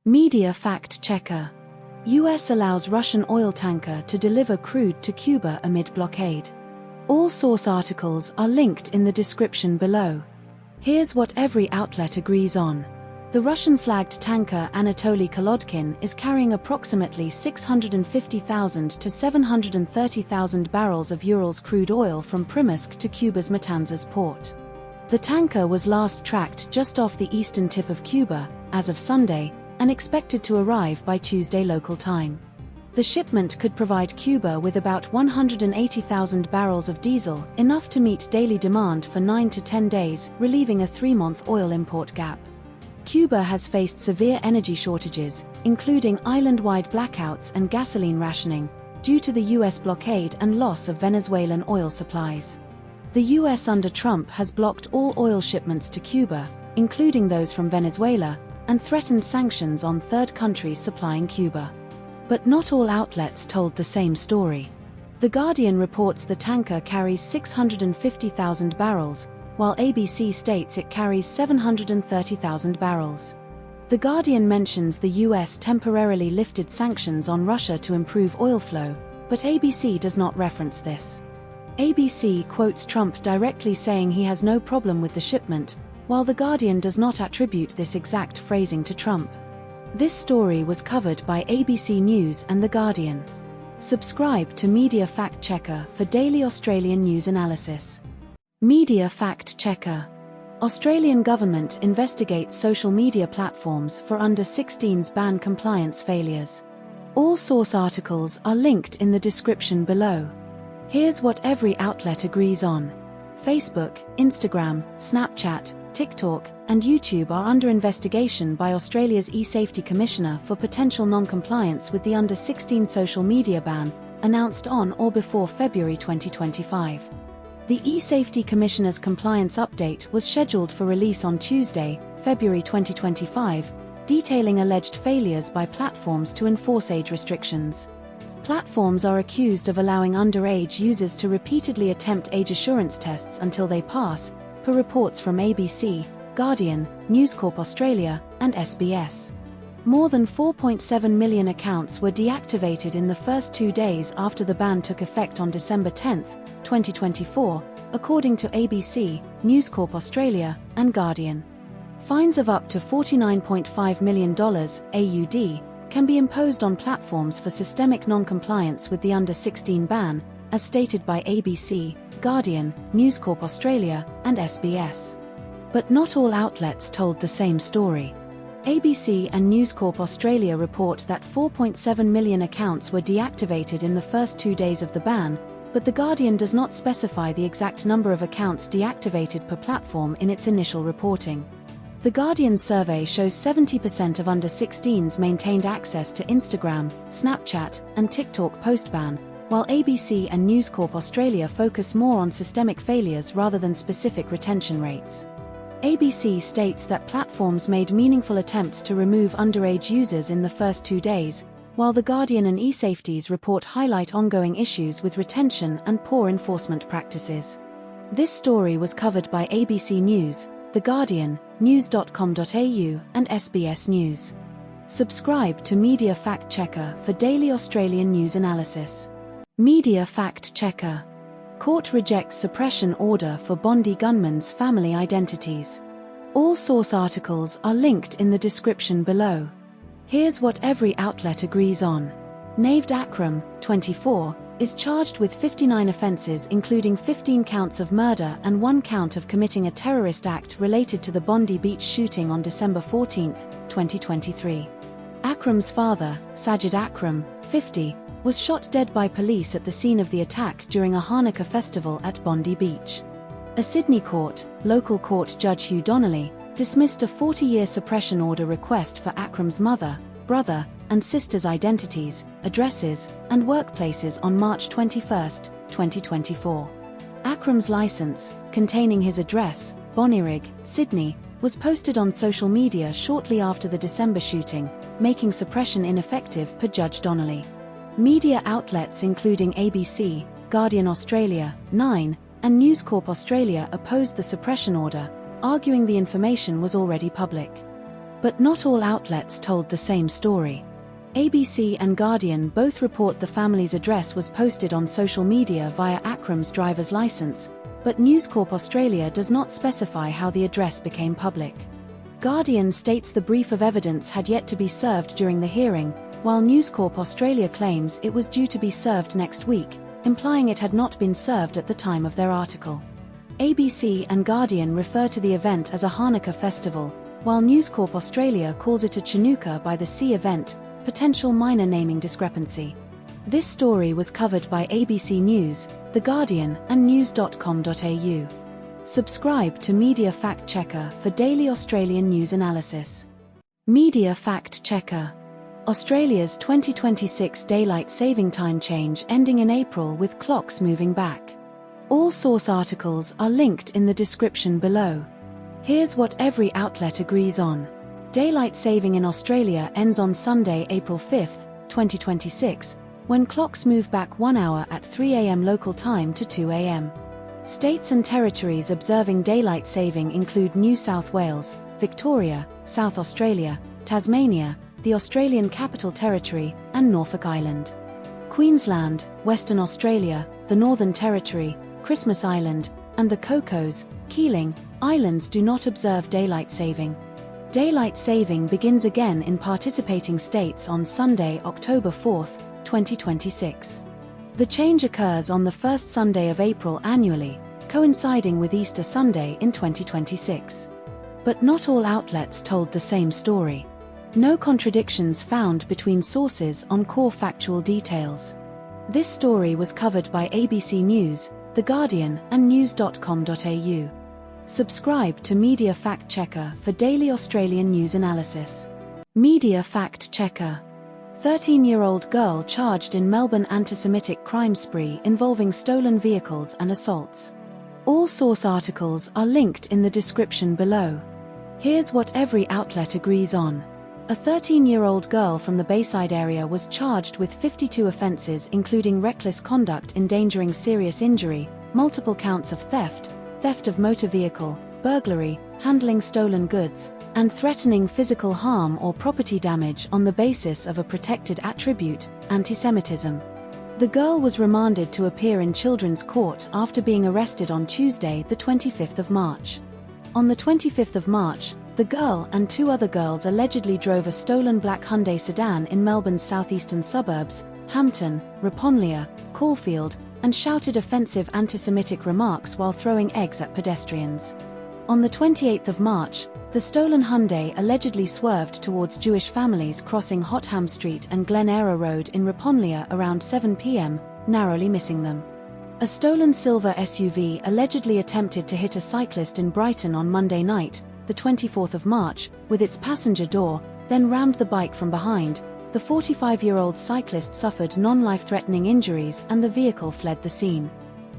Media fact checker. US allows Russian oil tanker to deliver crude to Cuba amid blockade. All source articles are linked in the description below. Here's what every outlet agrees on. The Russian-flagged tanker Anatoly Kolodkin is carrying approximately 650,000 to 730,000 barrels of Urals crude oil from Primorsk to Cuba's Matanzas port. The tanker was last tracked just off the eastern tip of Cuba, as of Sunday, and expected to arrive by Tuesday local time. The shipment could provide Cuba with about 180,000 barrels of diesel, enough to meet daily demand for 9 to 10 days, relieving a 3-month oil import gap. Cuba has faced severe energy shortages, including island-wide blackouts and gasoline rationing, due to the US blockade and loss of Venezuelan oil supplies. The US under Trump has blocked all oil shipments to Cuba, including those from Venezuela, and threatened sanctions on third countries supplying Cuba. But not all outlets told the same story. The Guardian reports the tanker carries 650,000 barrels, while ABC states it carries 730,000 barrels. The Guardian mentions the US temporarily lifted sanctions on Russia to improve oil flow, but ABC does not reference this. ABC quotes Trump directly saying he has no problem with the shipment, while The Guardian does not attribute this exact phrasing to Trump. This story was covered by ABC News and The Guardian. Subscribe to Media Fact Checker for daily Australian news analysis. Media Fact Checker. Australian government investigates social media platforms for under-16s ban compliance failures. All source articles are linked in the description below. Here's what every outlet agrees on. Facebook, Instagram, Snapchat, TikTok, and YouTube are under investigation by Australia's e-Safety Commissioner for potential non-compliance with the under-16 social media ban, announced on or before February 2025. The e-Safety Commissioner's compliance update was scheduled for release on Tuesday, February 2025, detailing alleged failures by platforms to enforce age restrictions. Platforms are accused of allowing underage users to repeatedly attempt age assurance tests until they pass, per reports from ABC, Guardian, News Corp Australia, and SBS. More than 4.7 million accounts were deactivated in the first 2 days after the ban took effect on December 10, 2024, according to ABC, News Corp Australia, and Guardian. Fines of up to $49.5 million AUD can be imposed on platforms for systemic non-compliance with the under-16 ban, as stated by ABC, Guardian, News Corp Australia, and SBS. But not all outlets told the same story. ABC and News Corp Australia report that 4.7 million accounts were deactivated in the first 2 days of the ban, but The Guardian does not specify the exact number of accounts deactivated per platform in its initial reporting. The Guardian's survey shows 70% of under-16s maintained access to Instagram, Snapchat, and TikTok post-ban, while ABC and News Corp Australia focus more on systemic failures rather than specific retention rates. ABC states that platforms made meaningful attempts to remove underage users in the first 2 days, while The Guardian and eSafeties report highlight ongoing issues with retention and poor enforcement practices. This story was covered by ABC News, The Guardian, news.com.au, and SBS News. Subscribe to Media Fact Checker for daily Australian news analysis. Media Fact Checker. Court rejects suppression order for Bondi gunman's family identities. All source articles are linked in the description below. Here's what every outlet agrees on. Naved Akram, 24, is charged with 59 offences including 15 counts of murder and 1 count of committing a terrorist act related to the Bondi Beach shooting on December 14, 2023. Akram's father, Sajid Akram, 50, was shot dead by police at the scene of the attack during a Hanukkah festival at Bondi Beach. A Sydney court, local court Judge Hugh Donnelly, dismissed a 40-year suppression order request for Akram's mother, brother, and sister's identities, addresses, and workplaces on March 21, 2024. Akram's license, containing his address, Bonnyrigg, Sydney, was posted on social media shortly after the December shooting, making suppression ineffective per Judge Donnelly. Media outlets including ABC, Guardian Australia, 9, and News Corp Australia opposed the suppression order, arguing the information was already public. But not all outlets told the same story. ABC and Guardian both report the family's address was posted on social media via Akram's driver's license, but News Corp Australia does not specify how the address became public. Guardian states the brief of evidence had yet to be served during the hearing, while News Corp Australia claims it was due to be served next week, implying it had not been served at the time of their article. ABC and Guardian refer to the event as a Hanukkah festival, while News Corp Australia calls it a Chanukah by the Sea event, potential minor naming discrepancy. This story was covered by ABC News, The Guardian, and news.com.au. Subscribe to Media Fact Checker for daily Australian news analysis. Media Fact Checker. Australia's 2026 daylight saving time change ending in April with clocks moving back. All source articles are linked in the description below. Here's what every outlet agrees on. Daylight saving in Australia ends on Sunday, April 5, 2026, when clocks move back 1 hour at 3 a.m. local time to 2 a.m. States and territories observing daylight saving include New South Wales, Victoria, South Australia, Tasmania, the Australian Capital Territory, and Norfolk Island. Queensland, Western Australia, the Northern Territory, Christmas Island, and the Cocos, Keeling, Islands do not observe daylight saving. Daylight saving begins again in participating states on Sunday, October 4, 2026. The change occurs on the first Sunday of April annually, coinciding with Easter Sunday in 2026. But not all outlets told the same story. No contradictions found between sources on core factual details. This story was covered by ABC News, The Guardian, and news.com.au. Subscribe to Media Fact Checker for daily Australian news analysis. Media Fact Checker. 13-year-old girl charged in Melbourne antisemitic crime spree involving stolen vehicles and assaults. All source articles are linked in the description below. Here's what every outlet agrees on. A 13-year-old girl from the Bayside area was charged with 52 offences including reckless conduct endangering serious injury, multiple counts of theft of motor vehicle, burglary, handling stolen goods, and threatening physical harm or property damage on the basis of a protected attribute, antisemitism. The girl was remanded to appear in Children's Court after being arrested on Tuesday, the 25th of March. On the 25th of March, the girl and 2 other girls allegedly drove a stolen black Hyundai sedan in Melbourne's southeastern suburbs, Hampton, Riponlia, Caulfield, and shouted offensive anti-Semitic remarks while throwing eggs at pedestrians. On the 28th of March, the stolen Hyundai allegedly swerved towards Jewish families crossing Hotham Street and Glen Eira Road in Riponlia around 7 p.m., narrowly missing them. A stolen silver SUV allegedly attempted to hit a cyclist in Brighton on Monday night, the 24th of March, with its passenger door, then rammed the bike from behind. The 45-year-old cyclist suffered non-life-threatening injuries and the vehicle fled the scene.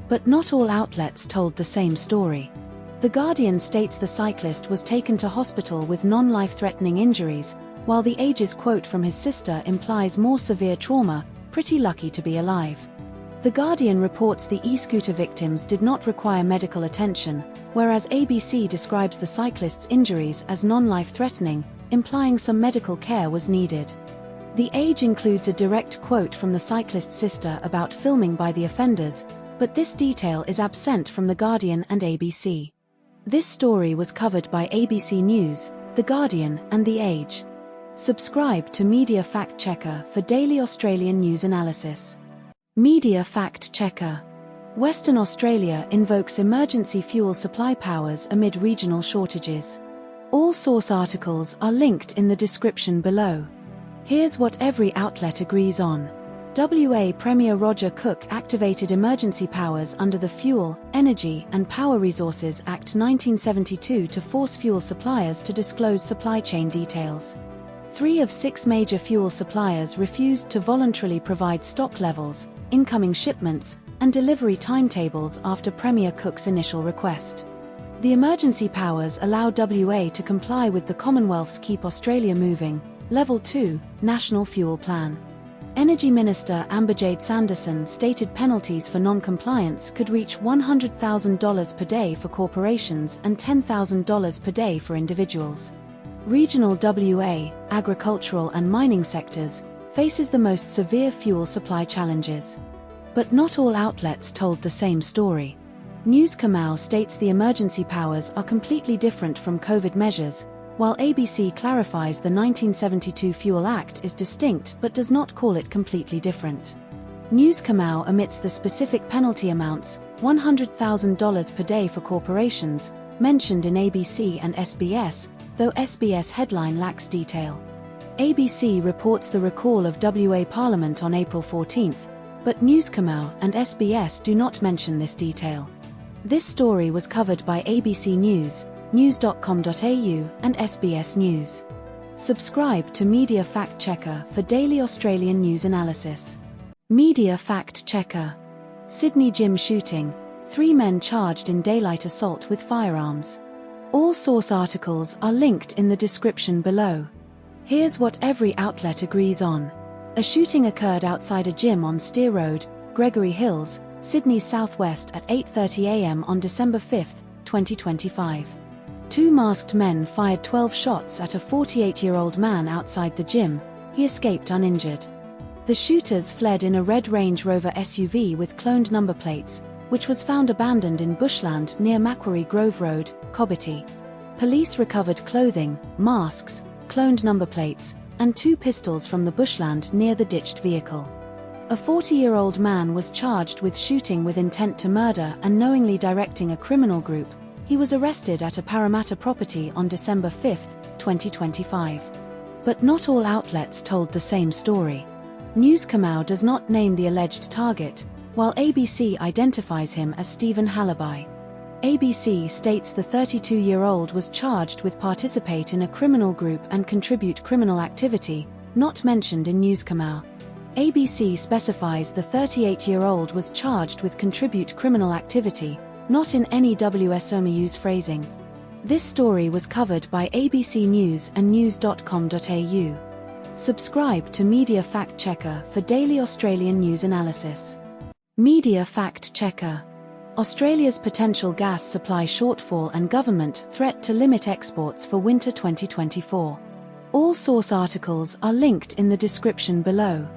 But not all outlets told the same story. The Guardian states the cyclist was taken to hospital with non-life-threatening injuries, while the Age's quote from his sister implies more severe trauma, pretty lucky to be alive. The Guardian reports the e-scooter victims did not require medical attention, whereas ABC describes the cyclist's injuries as non-life-threatening, implying some medical care was needed. The Age includes a direct quote from the cyclist's sister about filming by the offenders, but this detail is absent from The Guardian and ABC. This story was covered by ABC News, The Guardian, and The Age. Subscribe to Media Fact Checker for daily Australian news analysis. Media Fact Checker. Western Australia invokes emergency fuel supply powers amid regional shortages. All source articles are linked in the description below. Here's what every outlet agrees on. WA Premier Roger Cook activated emergency powers under the Fuel, Energy and Power Resources Act 1972 to force fuel suppliers to disclose supply chain details. 3 of 6 major fuel suppliers refused to voluntarily provide stock levels, incoming shipments, and delivery timetables after Premier Cook's initial request. The emergency powers allow WA to comply with the Commonwealth's Keep Australia Moving, Level 2, National Fuel Plan. Energy Minister Amberjade Sanderson stated penalties for non-compliance could reach $100,000 per day for corporations and $10,000 per day for individuals. Regional WA, agricultural and mining sectors, faces the most severe fuel supply challenges. But not all outlets told the same story. News Kamau states the emergency powers are completely different from COVID measures, while ABC clarifies the 1972 Fuel Act is distinct but does not call it completely different. News Kamau omits the specific penalty amounts, $100,000 per day for corporations, mentioned in ABC and SBS, though SBS headline lacks detail. ABC reports the recall of WA Parliament on April 14, but News Kamau and SBS do not mention this detail. This story was covered by ABC News, news.com.au, and SBS News. Subscribe to Media Fact Checker for daily Australian news analysis. Media Fact Checker. Sydney gym shooting, 3 men charged in daylight assault with firearms. All source articles are linked in the description below. Here's what every outlet agrees on. A shooting occurred outside a gym on Steer Road, Gregory Hills, Sydney's southwest at 8:30 a.m. on December 5, 2025. 2 masked men fired 12 shots at a 48-year-old man outside the gym. He escaped uninjured. The shooters fled in a red Range Rover SUV with cloned number plates, which was found abandoned in bushland near Macquarie Grove Road, Cobbitty. Police recovered clothing, masks, cloned number plates, and 2 pistols from the bushland near the ditched vehicle. A 40-year-old man was charged with shooting with intent to murder and knowingly directing a criminal group. He was arrested at a Parramatta property on December 5, 2025. But not all outlets told the same story. News Kamau does not name the alleged target, while ABC identifies him as Stephen Halliby. ABC states the 32-year-old was charged with participate in a criminal group and contribute criminal activity, not mentioned in News Kamau. ABC specifies the 38-year-old was charged with contribute criminal activity, not in any WSOMU's phrasing. This story was covered by ABC News and news.com.au. Subscribe to Media Fact Checker for daily Australian news analysis. Media Fact Checker. Australia's potential gas supply shortfall and government threat to limit exports for winter 2024. All source articles are linked in the description below.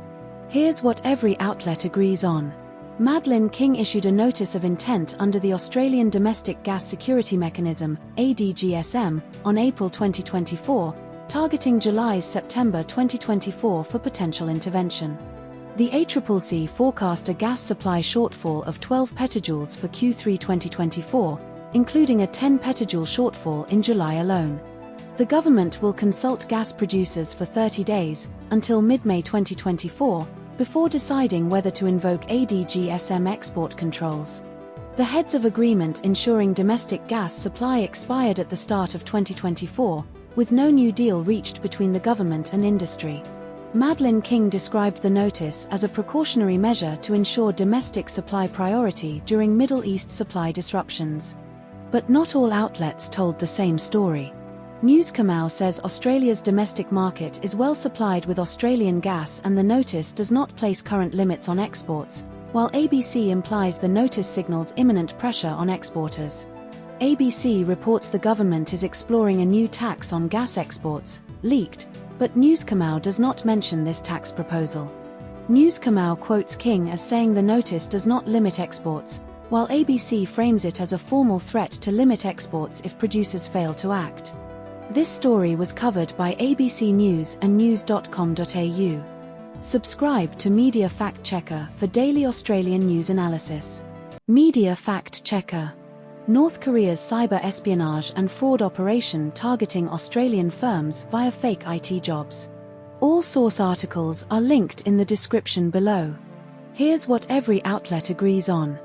Here's what every outlet agrees on. Madeleine King issued a notice of intent under the Australian Domestic Gas Security Mechanism, ADGSM, on April 2024, targeting July-September 2024 for potential intervention. The ACCC forecast a gas supply shortfall of 12 petajoules for Q3 2024, including a 10 petajoule shortfall in July alone. The government will consult gas producers for 30 days, until mid-May 2024, before deciding whether to invoke ADGSM export controls. The heads of agreement ensuring domestic gas supply expired at the start of 2024, with no new deal reached between the government and industry. Madeleine King described the notice as a precautionary measure to ensure domestic supply priority during Middle East supply disruptions. But not all outlets told the same story. News Kamau says Australia's domestic market is well supplied with Australian gas and the notice does not place current limits on exports, while ABC implies the notice signals imminent pressure on exporters. ABC reports the government is exploring a new tax on gas exports, leaked, but News Kamau does not mention this tax proposal. News Kamau quotes King as saying the notice does not limit exports, while ABC frames it as a formal threat to limit exports if producers fail to act. This story was covered by ABC News and news.com.au. Subscribe to Media Fact Checker for daily Australian news analysis. Media Fact Checker. North Korea's cyber espionage and fraud operation targeting Australian firms via fake IT jobs. All source articles are linked in the description below. Here's what every outlet agrees on.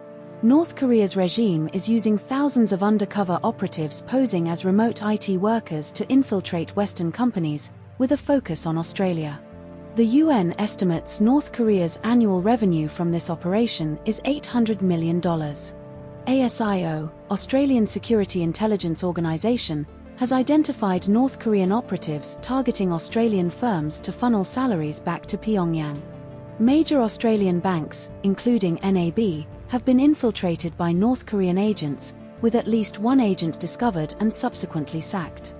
North Korea's regime is using thousands of undercover operatives posing as remote IT workers to infiltrate Western companies, with a focus on Australia. The UN estimates North Korea's annual revenue from this operation is $800 million. ASIO, Australian Security Intelligence Organisation, has identified North Korean operatives targeting Australian firms to funnel salaries back to Pyongyang. Major Australian banks, including NAB, have been infiltrated by North Korean agents, with at least one agent discovered and subsequently sacked.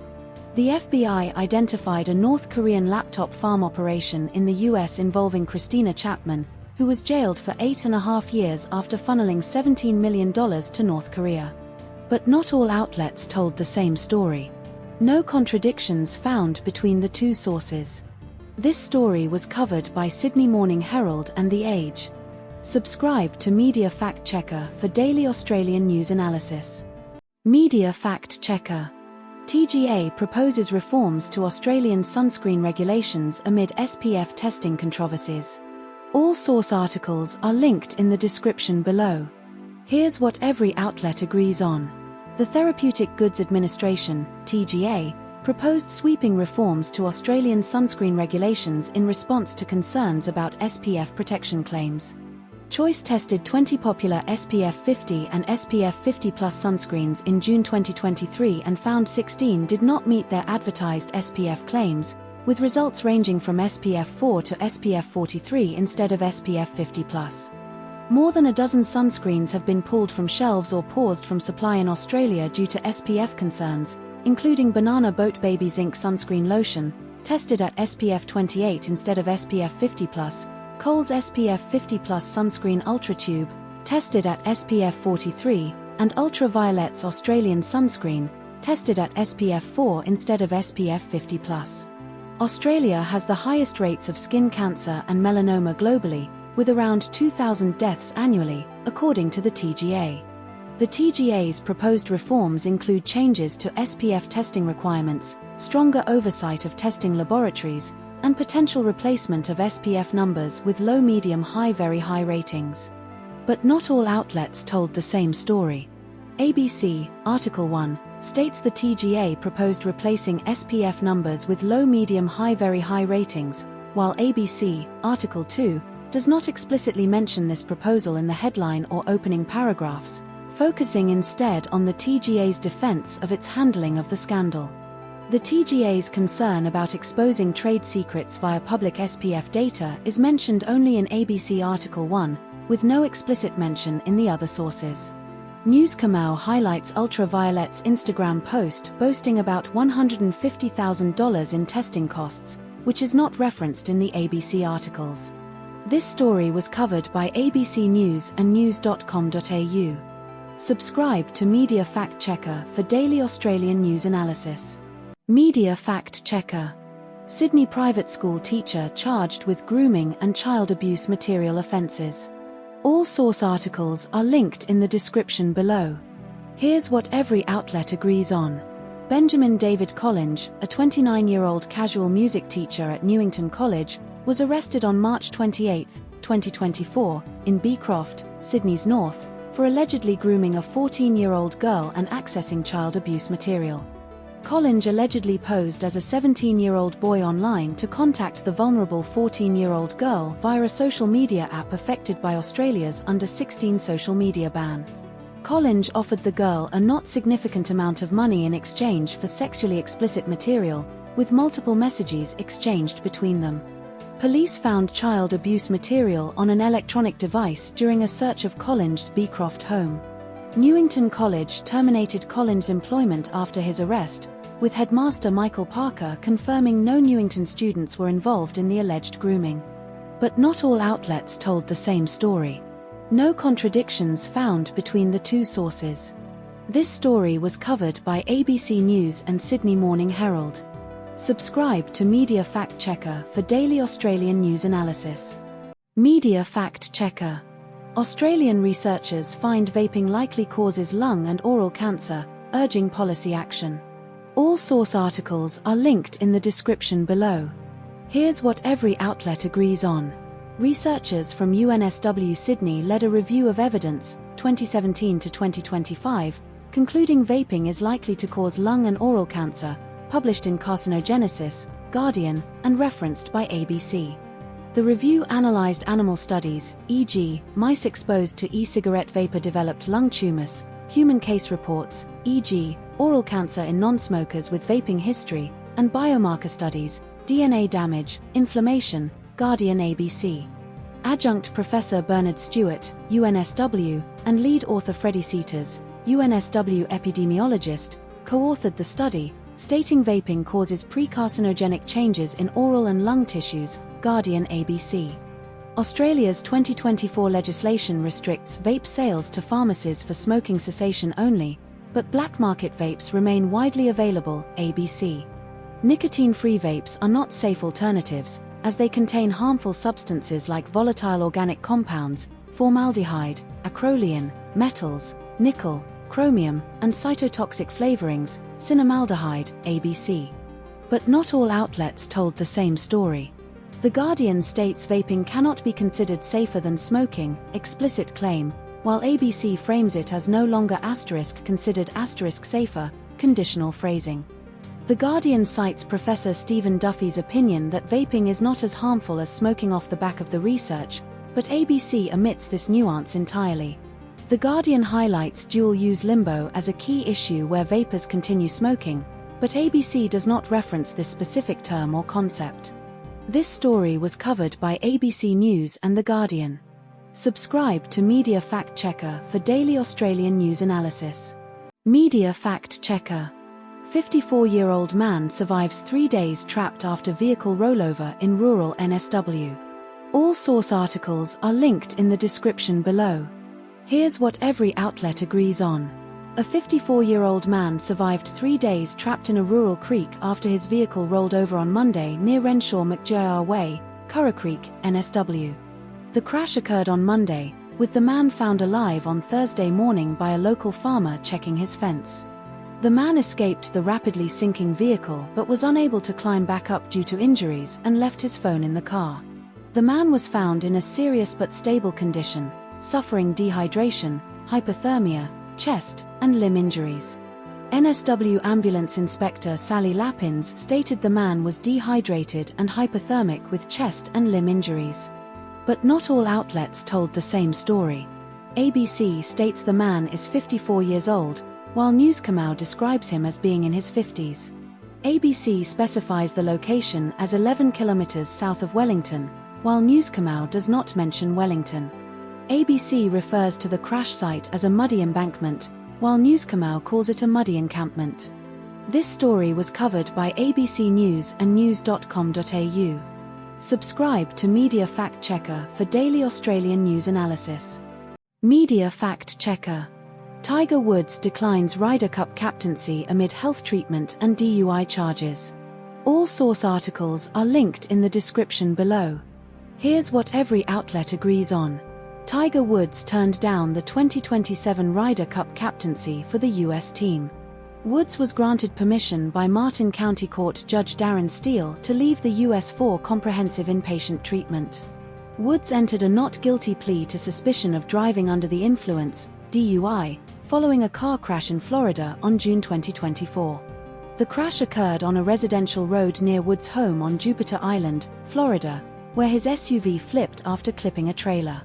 The FBI identified a North Korean laptop farm operation in the US involving Christina Chapman, who was jailed for 8.5 years after funneling $17 million to North Korea. But not all outlets told the same story. No contradictions found between the two sources. This story was covered by Sydney Morning Herald and The Age. Subscribe to Media Fact Checker for daily Australian news analysis. Media Fact Checker. TGA proposes reforms to Australian sunscreen regulations amid SPF testing controversies. All source articles are linked in the description below. Here's what every outlet agrees on. The Therapeutic Goods Administration, TGA, proposed sweeping reforms to Australian sunscreen regulations in response to concerns about SPF protection claims. Choice tested 20 popular SPF 50 and SPF 50+ sunscreens in June 2023 and found 16 did not meet their advertised SPF claims, with results ranging from SPF 4 to SPF 43 instead of SPF 50+. More than a dozen sunscreens have been pulled from shelves or paused from supply in Australia due to SPF concerns, including Banana Boat Baby Zinc Sunscreen Lotion, tested at SPF 28 instead of SPF 50+, Kohl's SPF 50+ Sunscreen Ultra Tube, tested at SPF 43, and Ultraviolet's Australian Sunscreen, tested at SPF 4 instead of SPF 50+. Australia has the highest rates of skin cancer and melanoma globally, with around 2,000 deaths annually, according to the TGA. The TGA's proposed reforms include changes to SPF testing requirements, stronger oversight of testing laboratories, and potential replacement of SPF numbers with low, medium, high, very high ratings. But not all outlets told the same story. ABC, Article 1, states the TGA proposed replacing SPF numbers with low, medium, high, very high ratings, while ABC, Article 2, does not explicitly mention this proposal in the headline or opening paragraphs, focusing instead on the TGA's defense of its handling of the scandal. The TGA's concern about exposing trade secrets via public SPF data is mentioned only in ABC Article 1, with no explicit mention in the other sources. News Kamau highlights Ultraviolet's Instagram post boasting about $150,000 in testing costs, which is not referenced in the ABC articles. This story was covered by ABC News and news.com.au. Subscribe to Media Fact Checker for daily Australian news analysis. Media Fact Checker. Sydney private school teacher charged with grooming and child abuse material offences. All source articles are linked in the description below. Here's what every outlet agrees on. Benjamin David Collinge, a 29-year-old casual music teacher at Newington College, was arrested on March 28, 2024, in Beecroft, Sydney's north, for allegedly grooming a 14-year-old girl and accessing child abuse material. Collinge allegedly posed as a 17-year-old boy online to contact the vulnerable 14-year-old girl via a social media app affected by Australia's under-16 social media ban. Collinge offered the girl a not significant amount of money in exchange for sexually explicit material, with multiple messages exchanged between them. Police found child abuse material on an electronic device during a search of Collinge's Beecroft home. Newington College terminated Collinge's employment after his arrest, with headmaster Michael Parker confirming no Newington students were involved in the alleged grooming. But not all outlets told the same story. No contradictions found between the two sources. This story was covered by ABC News and Sydney Morning Herald. Subscribe to Media Fact Checker for daily Australian news analysis. Media Fact Checker. Australian researchers find vaping likely causes lung and oral cancer, urging policy action. All source articles are linked in the description below. Here's what every outlet agrees on. Researchers from UNSW Sydney led a review of evidence, 2017 to 2025, concluding vaping is likely to cause lung and oral cancer, published in Carcinogenesis, Guardian, and referenced by ABC. The review analysed animal studies, e.g., mice exposed to e-cigarette vapor developed lung tumors, human case reports, e.g., oral cancer in non-smokers with vaping history, and biomarker studies, DNA damage, inflammation, Guardian ABC. Adjunct Professor Bernard Stewart, UNSW, and lead author Freddie Seeters, UNSW epidemiologist, co-authored the study, stating vaping causes pre-carcinogenic changes in oral and lung tissues, Guardian ABC. Australia's 2024 legislation restricts vape sales to pharmacies for smoking cessation only, but black market vapes remain widely available, ABC. Nicotine-free vapes are not safe alternatives, as they contain harmful substances like volatile organic compounds, formaldehyde, acrolein, metals, nickel, chromium, and cytotoxic flavorings, cinnamaldehyde, ABC. But not all outlets told the same story. The Guardian states vaping cannot be considered safer than smoking, explicit claim, while ABC frames it as no longer considered safer, conditional phrasing. The Guardian cites Professor Stephen Duffy's opinion that vaping is not as harmful as smoking off the back of the research, but ABC omits this nuance entirely. The Guardian highlights dual-use limbo as a key issue where vapers continue smoking, but ABC does not reference this specific term or concept. This story was covered by ABC News and The Guardian. Subscribe to Media Fact Checker for daily Australian news analysis. Media Fact Checker. 54-year-old man survives 3 days trapped after vehicle rollover in rural NSW. All source articles are linked in the description below. Here's what every outlet agrees on. A 54-year-old man survived 3 days trapped in a rural creek after his vehicle rolled over on Monday near Renshaw McGir Way, Curra Creek, NSW. The crash occurred on Monday, with the man found alive on Thursday morning by a local farmer checking his fence. The man escaped the rapidly sinking vehicle but was unable to climb back up due to injuries and left his phone in the car. The man was found in a serious but stable condition, suffering dehydration, hypothermia, chest and limb injuries. NSW Ambulance Inspector Sally Lappins stated the man was dehydrated and hypothermic with chest and limb injuries. But not all outlets told the same story. ABC states the man is 54 years old, while Newscomau describes him as being in his 50s. ABC specifies the location as 11 kilometers south of Wellington, while Newscomau does not mention Wellington. ABC refers to the crash site as a muddy embankment, while Newscomau calls it a muddy encampment. This story was covered by ABC News and news.com.au. Subscribe to Media Fact Checker for daily Australian news analysis. Media Fact Checker. Tiger Woods declines Ryder Cup captaincy amid health treatment and DUI charges. All source articles are linked in the description below. Here's what every outlet agrees on. Tiger Woods turned down the 2027 Ryder Cup captaincy for the US team. Woods was granted permission by Martin County Court Judge Darren Steele to leave the US for comprehensive inpatient treatment. Woods entered a not guilty plea to suspicion of driving under the influence, DUI, following a car crash in Florida on June 2024. The crash occurred on a residential road near Woods' home on Jupiter Island, Florida, where his SUV flipped after clipping a trailer.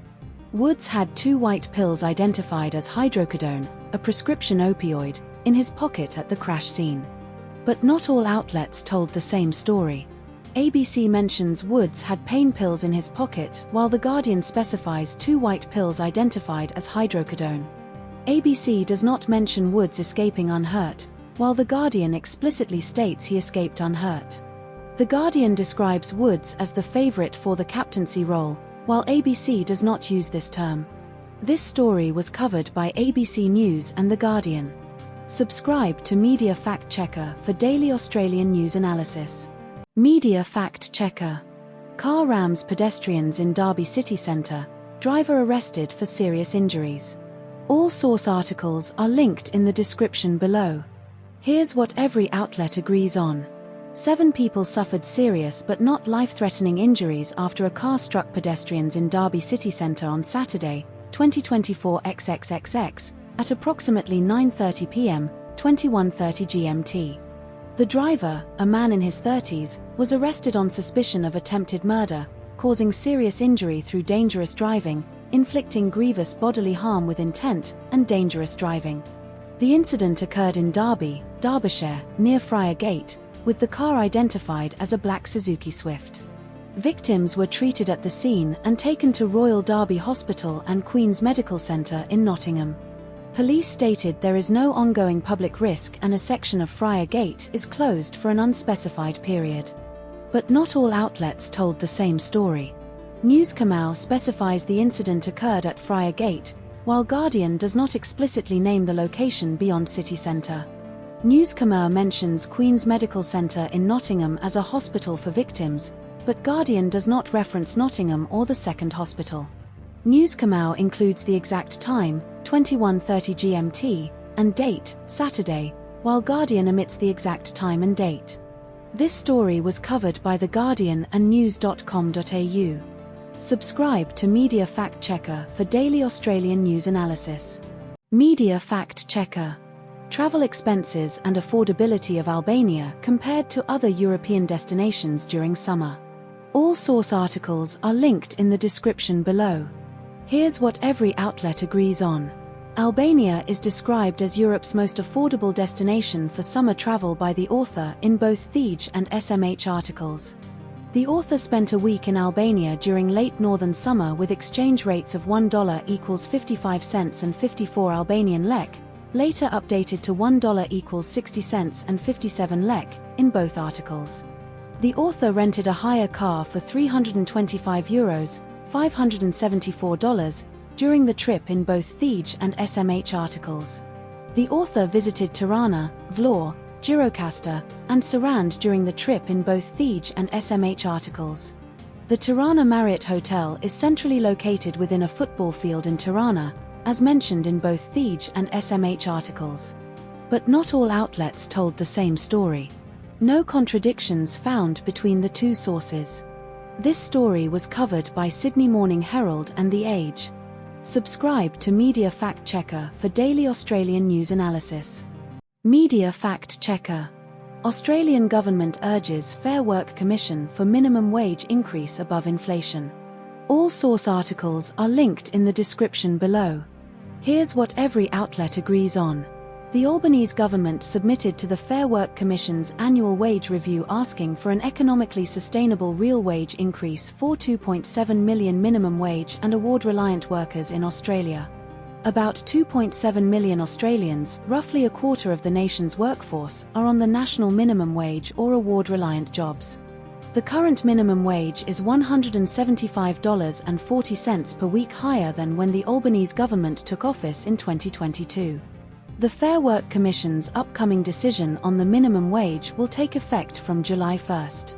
Woods had 2 white pills identified as hydrocodone, a prescription opioid, in his pocket at the crash scene. But not all outlets told the same story. ABC mentions Woods had pain pills in his pocket, while The Guardian specifies 2 white pills identified as hydrocodone. ABC does not mention Woods escaping unhurt, while The Guardian explicitly states he escaped unhurt. The Guardian describes Woods as the favorite for the captaincy role, while ABC does not use this term. This story was covered by ABC News and The Guardian. Subscribe to Media Fact Checker for daily Australian news analysis. Media Fact Checker. Car rams pedestrians in Derby city centre, driver arrested for serious injuries. All source articles are linked in the description below. Here's what every outlet agrees on. 7 people suffered serious but not life-threatening injuries after a car struck pedestrians in Derby city centre on Saturday, 2024 XXXX, at approximately 9:30 p.m., 21:30 GMT. The driver, a man in his 30s, was arrested on suspicion of attempted murder, causing serious injury through dangerous driving, inflicting grievous bodily harm with intent, and dangerous driving. The incident occurred in Derby, Derbyshire, near Friar Gate, with the car identified as a black Suzuki Swift. Victims were treated at the scene and taken to Royal Derby Hospital and Queen's Medical Centre in Nottingham. Police stated there is no ongoing public risk and a section of Friar Gate is closed for an unspecified period. But not all outlets told the same story. News Kamau specifies the incident occurred at Friar Gate, while Guardian does not explicitly name the location beyond city centre. News Kamau mentions Queen's Medical Centre in Nottingham as a hospital for victims, but Guardian does not reference Nottingham or the second hospital. News Kamau includes the exact time, 21:30 GMT, and date, Saturday, while Guardian omits the exact time and date. This story was covered by The Guardian and news.com.au. Subscribe to Media Fact Checker for daily Australian news analysis. Media Fact Checker. Travel expenses and affordability of Albania compared to other European destinations during summer. All source articles are linked in the description below. Here's what every outlet agrees on. Albania is described as Europe's most affordable destination for summer travel by the author in both Thej and SMH articles. The author spent a week in Albania during late northern summer with exchange rates of $1 equals 55 cents and 54 Albanian lek, later updated to $1 equals 60 cents and 57 lek, in both articles. The author rented a hire car for €325, $574, during the trip in both Thej and SMH articles. The author visited Tirana, Vlor, Gjirokastra, and Sarand during the trip in both Thej and SMH articles. The Tirana Marriott Hotel is centrally located within a football field in Tirana, as mentioned in both Thej and SMH articles. But not all outlets told the same story. No contradictions found between the two sources. This story was covered by Sydney Morning Herald and The Age. Subscribe to Media Fact Checker for daily Australian news analysis. Media Fact Checker. Australian government urges Fair Work Commission for minimum wage increase above inflation. All source articles are linked in the description below. Here's what every outlet agrees on. The Albanese government submitted to the Fair Work Commission's annual wage review asking for an economically sustainable real wage increase for 2.7 million minimum wage and award-reliant workers in Australia. About 2.7 million Australians, roughly a quarter of the nation's workforce, are on the national minimum wage or award-reliant jobs. The current minimum wage is $175.40 per week, higher than when the Albanese government took office in 2022. The Fair Work Commission's upcoming decision on the minimum wage will take effect from July 1st.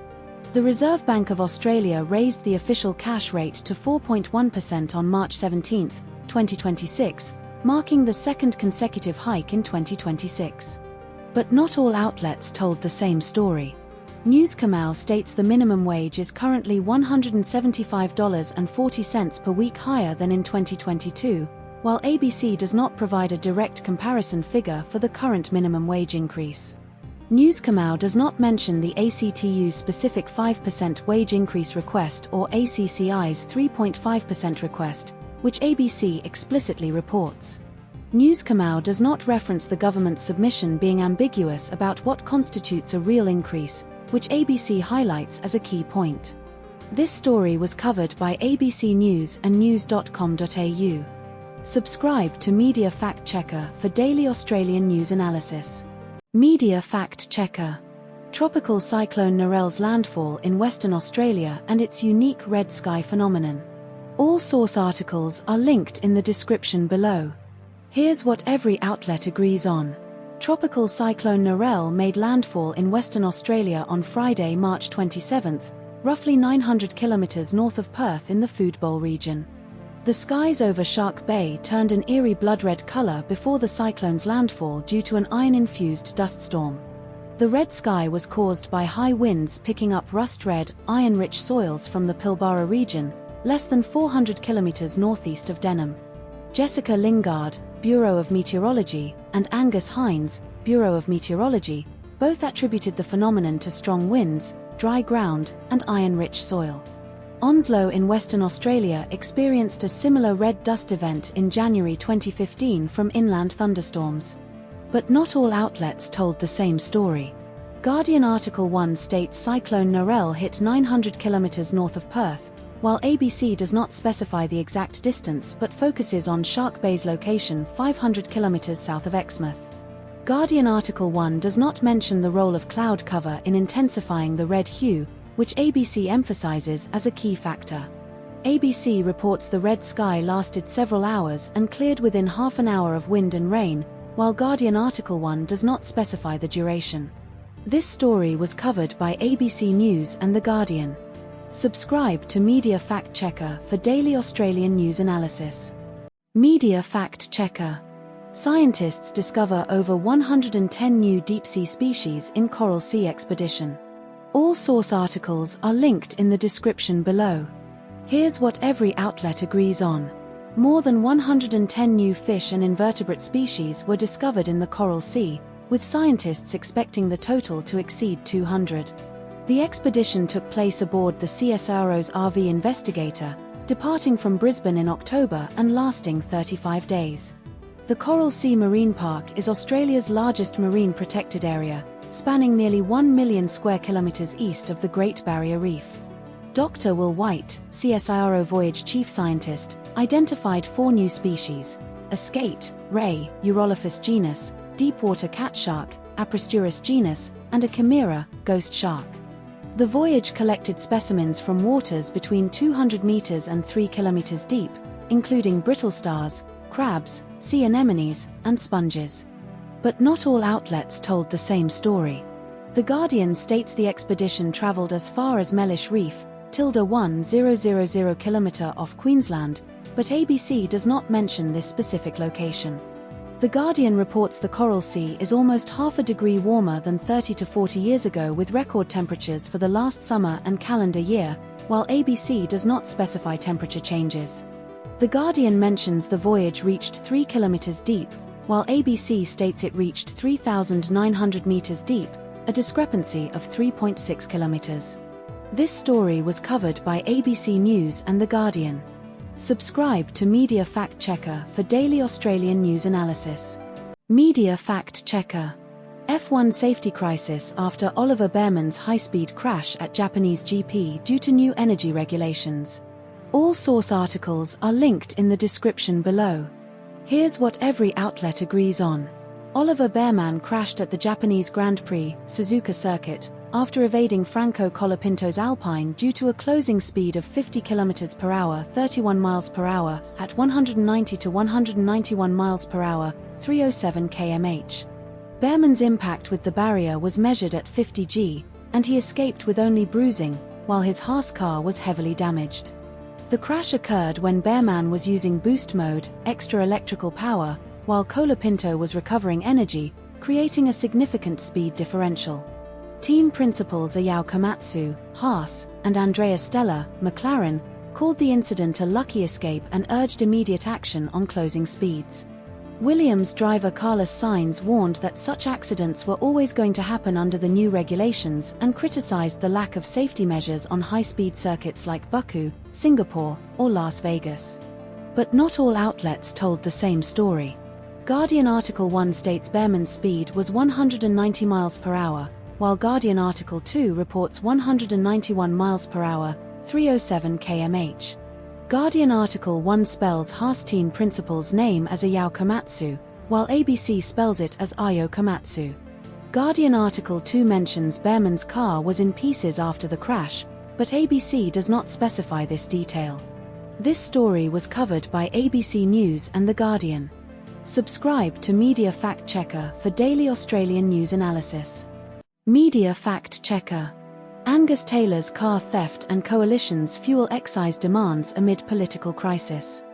The Reserve Bank of Australia raised the official cash rate to 4.1% on March 17, 2026, marking the second consecutive hike in 2026. But not all outlets told the same story. News Kamau states the minimum wage is currently $175.40 per week, higher than in 2022, while ABC does not provide a direct comparison figure for the current minimum wage increase. News Kamau does not mention the ACTU's specific 5% wage increase request or ACCI's 3.5% request, which ABC explicitly reports. News Kamau does not reference the government's submission being ambiguous about what constitutes a real increase, which ABC highlights as a key point. This story was covered by ABC News and news.com.au. Subscribe to Media Fact Checker for daily Australian news analysis. Media Fact Checker. Tropical Cyclone Narelle's landfall in Western Australia and its unique red sky phenomenon. All source articles are linked in the description below. Here's what every outlet agrees on. Tropical Cyclone Narelle made landfall in Western Australia on Friday, March 27, roughly 900 kilometres north of Perth in the Food Bowl region. The skies over Shark Bay turned an eerie blood-red colour before the cyclone's landfall due to an iron-infused dust storm. The red sky was caused by high winds picking up rust-red, iron-rich soils from the Pilbara region, less than 400 kilometres northeast of Denham. Jessica Lingard, Bureau of Meteorology, and Angus Hines, Bureau of Meteorology, both attributed the phenomenon to strong winds, dry ground, and iron-rich soil. Onslow in Western Australia experienced a similar red dust event in January 2015 from inland thunderstorms. But not all outlets told the same story. Guardian Article 1 states Cyclone Narelle hit 900 kilometres north of Perth, while ABC does not specify the exact distance but focuses on Shark Bay's location 500 kilometers south of Exmouth. Guardian Article 1 does not mention the role of cloud cover in intensifying the red hue, which ABC emphasizes as a key factor. ABC reports the red sky lasted several hours and cleared within half an hour of wind and rain, while Guardian Article 1 does not specify the duration. This story was covered by ABC News and The Guardian. Subscribe to Media Fact Checker for daily Australian news analysis. Media Fact Checker. Scientists discover over 110 new deep-sea species in Coral Sea expedition. All source articles are linked in the description below. Here's what every outlet agrees on. More than 110 new fish and invertebrate species were discovered in the Coral Sea, with scientists expecting the total to exceed 200. The expedition took place aboard the CSIRO's RV Investigator, departing from Brisbane in October and lasting 35 days. The Coral Sea Marine Park is Australia's largest marine protected area, spanning nearly 1 million square kilometres east of the Great Barrier Reef. Dr. Will White, CSIRO Voyage Chief Scientist, identified 4 new species: a skate, ray, Urolophus genus, deepwater cat shark, Aprosturus genus, and a chimera, ghost shark. The voyage collected specimens from waters between 200 meters and 3 kilometers deep, including brittle stars, crabs, sea anemones, and sponges. But not all outlets told the same story. The Guardian states the expedition traveled as far as Mellish Reef, 1000 kilometer off Queensland, but ABC does not mention this specific location. The Guardian reports the Coral Sea is almost half a degree warmer than 30 to 40 years ago, with record temperatures for the last summer and calendar year, while ABC does not specify temperature changes. The Guardian mentions the voyage reached 3 kilometers deep, while ABC states it reached 3,900 meters deep, a discrepancy of 3.6 kilometers. This story was covered by ABC News and The Guardian. Subscribe to Media Fact Checker for daily Australian news analysis. Media Fact Checker. F1 safety crisis after Oliver Bearman's high-speed crash at Japanese GP due to new energy regulations. All source articles are linked in the description below. Here's what every outlet agrees on. Oliver Bearman crashed at the Japanese Grand Prix, Suzuka Circuit, after evading Franco Colapinto's Alpine due to a closing speed of 50 km per hour, 31 miles per hour, at 190 to 191 miles per hour, 307 km/h. Bearman's impact with the barrier was measured at 50 G, and he escaped with only bruising, while his Haas car was heavily damaged. The crash occurred when Bearman was using boost mode, extra electrical power, while Colapinto was recovering energy, creating a significant speed differential. Team principals Ayao Komatsu, Haas, and Andrea Stella, McLaren, called the incident a lucky escape and urged immediate action on closing speeds. Williams driver Carlos Sainz warned that such accidents were always going to happen under the new regulations and criticized the lack of safety measures on high-speed circuits like Baku, Singapore, or Las Vegas. But not all outlets told the same story. Guardian Article 1 states Bearman's speed was 190 miles per hour, while Guardian Article 2 reports 191 miles per hour, 307 km/h. Guardian Article 1 spells Haas team principal's name as Ayao Komatsu, while ABC spells it as Ayo Komatsu. Guardian Article 2 mentions Bearman's car was in pieces after the crash, but ABC does not specify this detail. This story was covered by ABC News and The Guardian. Subscribe to Media Fact Checker for daily Australian news analysis. Media Fact Checker. Angus Taylor's car theft and coalitions fuel excise demands amid political crisis.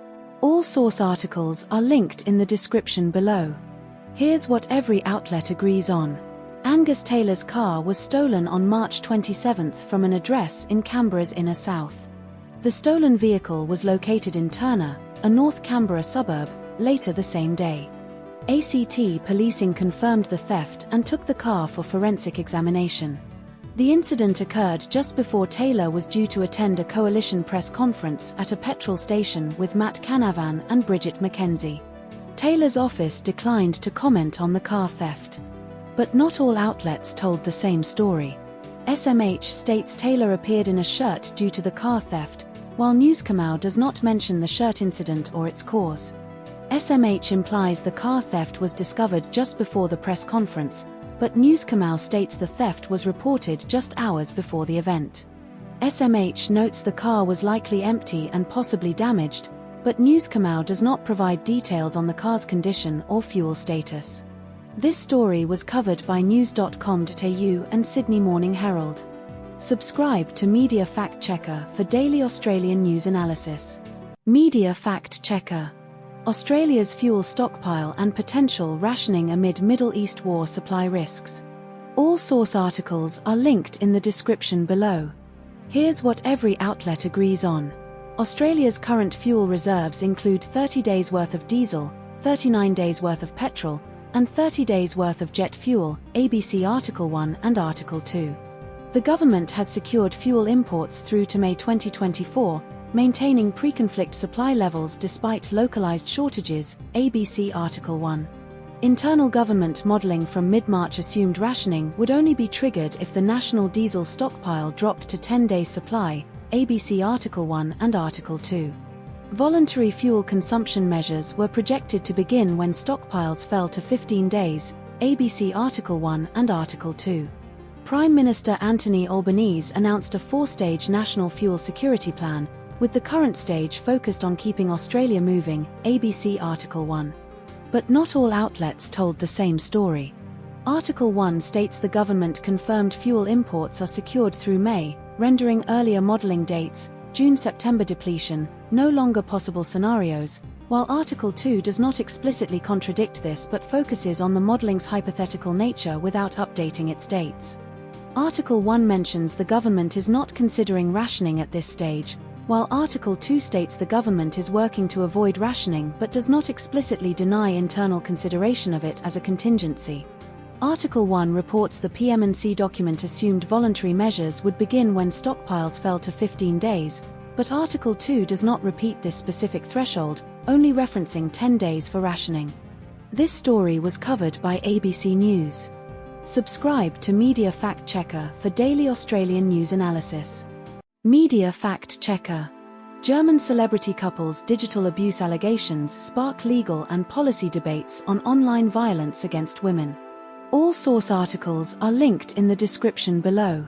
All source articles are linked in the description below. Here's what every outlet agrees on. Angus Taylor's car was stolen on March 27 from an address in Canberra's inner south. The stolen vehicle was located in Turner, a North Canberra suburb, later the same day. ACT policing confirmed the theft and took the car for forensic examination. The incident occurred just before Taylor was due to attend a coalition press conference at a petrol station with Matt Canavan and Bridget McKenzie. Taylor's office declined to comment on the car theft. But not all outlets told the same story. SMH states Taylor appeared in a shirt due to the car theft, while News Kamau does not mention the shirt incident or its cause. SMH implies the car theft was discovered just before the press conference, but News Kamau states the theft was reported just hours before the event. SMH notes the car was likely empty and possibly damaged, but News Kamau does not provide details on the car's condition or fuel status. This story was covered by news.com.au and Sydney Morning Herald. Subscribe to Media Fact Checker for daily Australian news analysis. Media Fact Checker. Australia's fuel stockpile and potential rationing amid Middle East war supply risks. All source articles are linked in the description below. Here's what every outlet agrees on. Australia's current fuel reserves include 30 days worth of diesel, 39 days worth of petrol, and 30 days worth of jet fuel, ABC Article 1 and Article 2. The government has secured fuel imports through to May 2024, maintaining pre-conflict supply levels despite localized shortages, ABC Article 1. Internal government modelling from mid-March assumed rationing would only be triggered if the national diesel stockpile dropped to 10 days supply, ABC Article 1 and Article 2. Voluntary fuel consumption measures were projected to begin when stockpiles fell to 15 days, ABC Article 1 and Article 2. Prime Minister Anthony Albanese announced a 4-stage national fuel security plan, with the current stage focused on keeping Australia moving, ABC Article 1. But not all outlets told the same story. Article 1 states the government confirmed fuel imports are secured through May, rendering earlier modelling dates, June-September depletion, no longer possible scenarios, while Article 2 does not explicitly contradict this but focuses on the modelling's hypothetical nature without updating its dates. Article 1 mentions the government is not considering rationing at this stage, while Article 2 states the government is working to avoid rationing but does not explicitly deny internal consideration of it as a contingency. Article 1 reports the PM&C document assumed voluntary measures would begin when stockpiles fell to 15 days, but Article 2 does not repeat this specific threshold, only referencing 10 days for rationing. This story was covered by ABC News. Subscribe to Media Fact Checker for daily Australian news analysis. Media Fact Checker. German celebrity couples' digital abuse allegations spark legal and policy debates on online violence against women. All source articles are linked in the description below.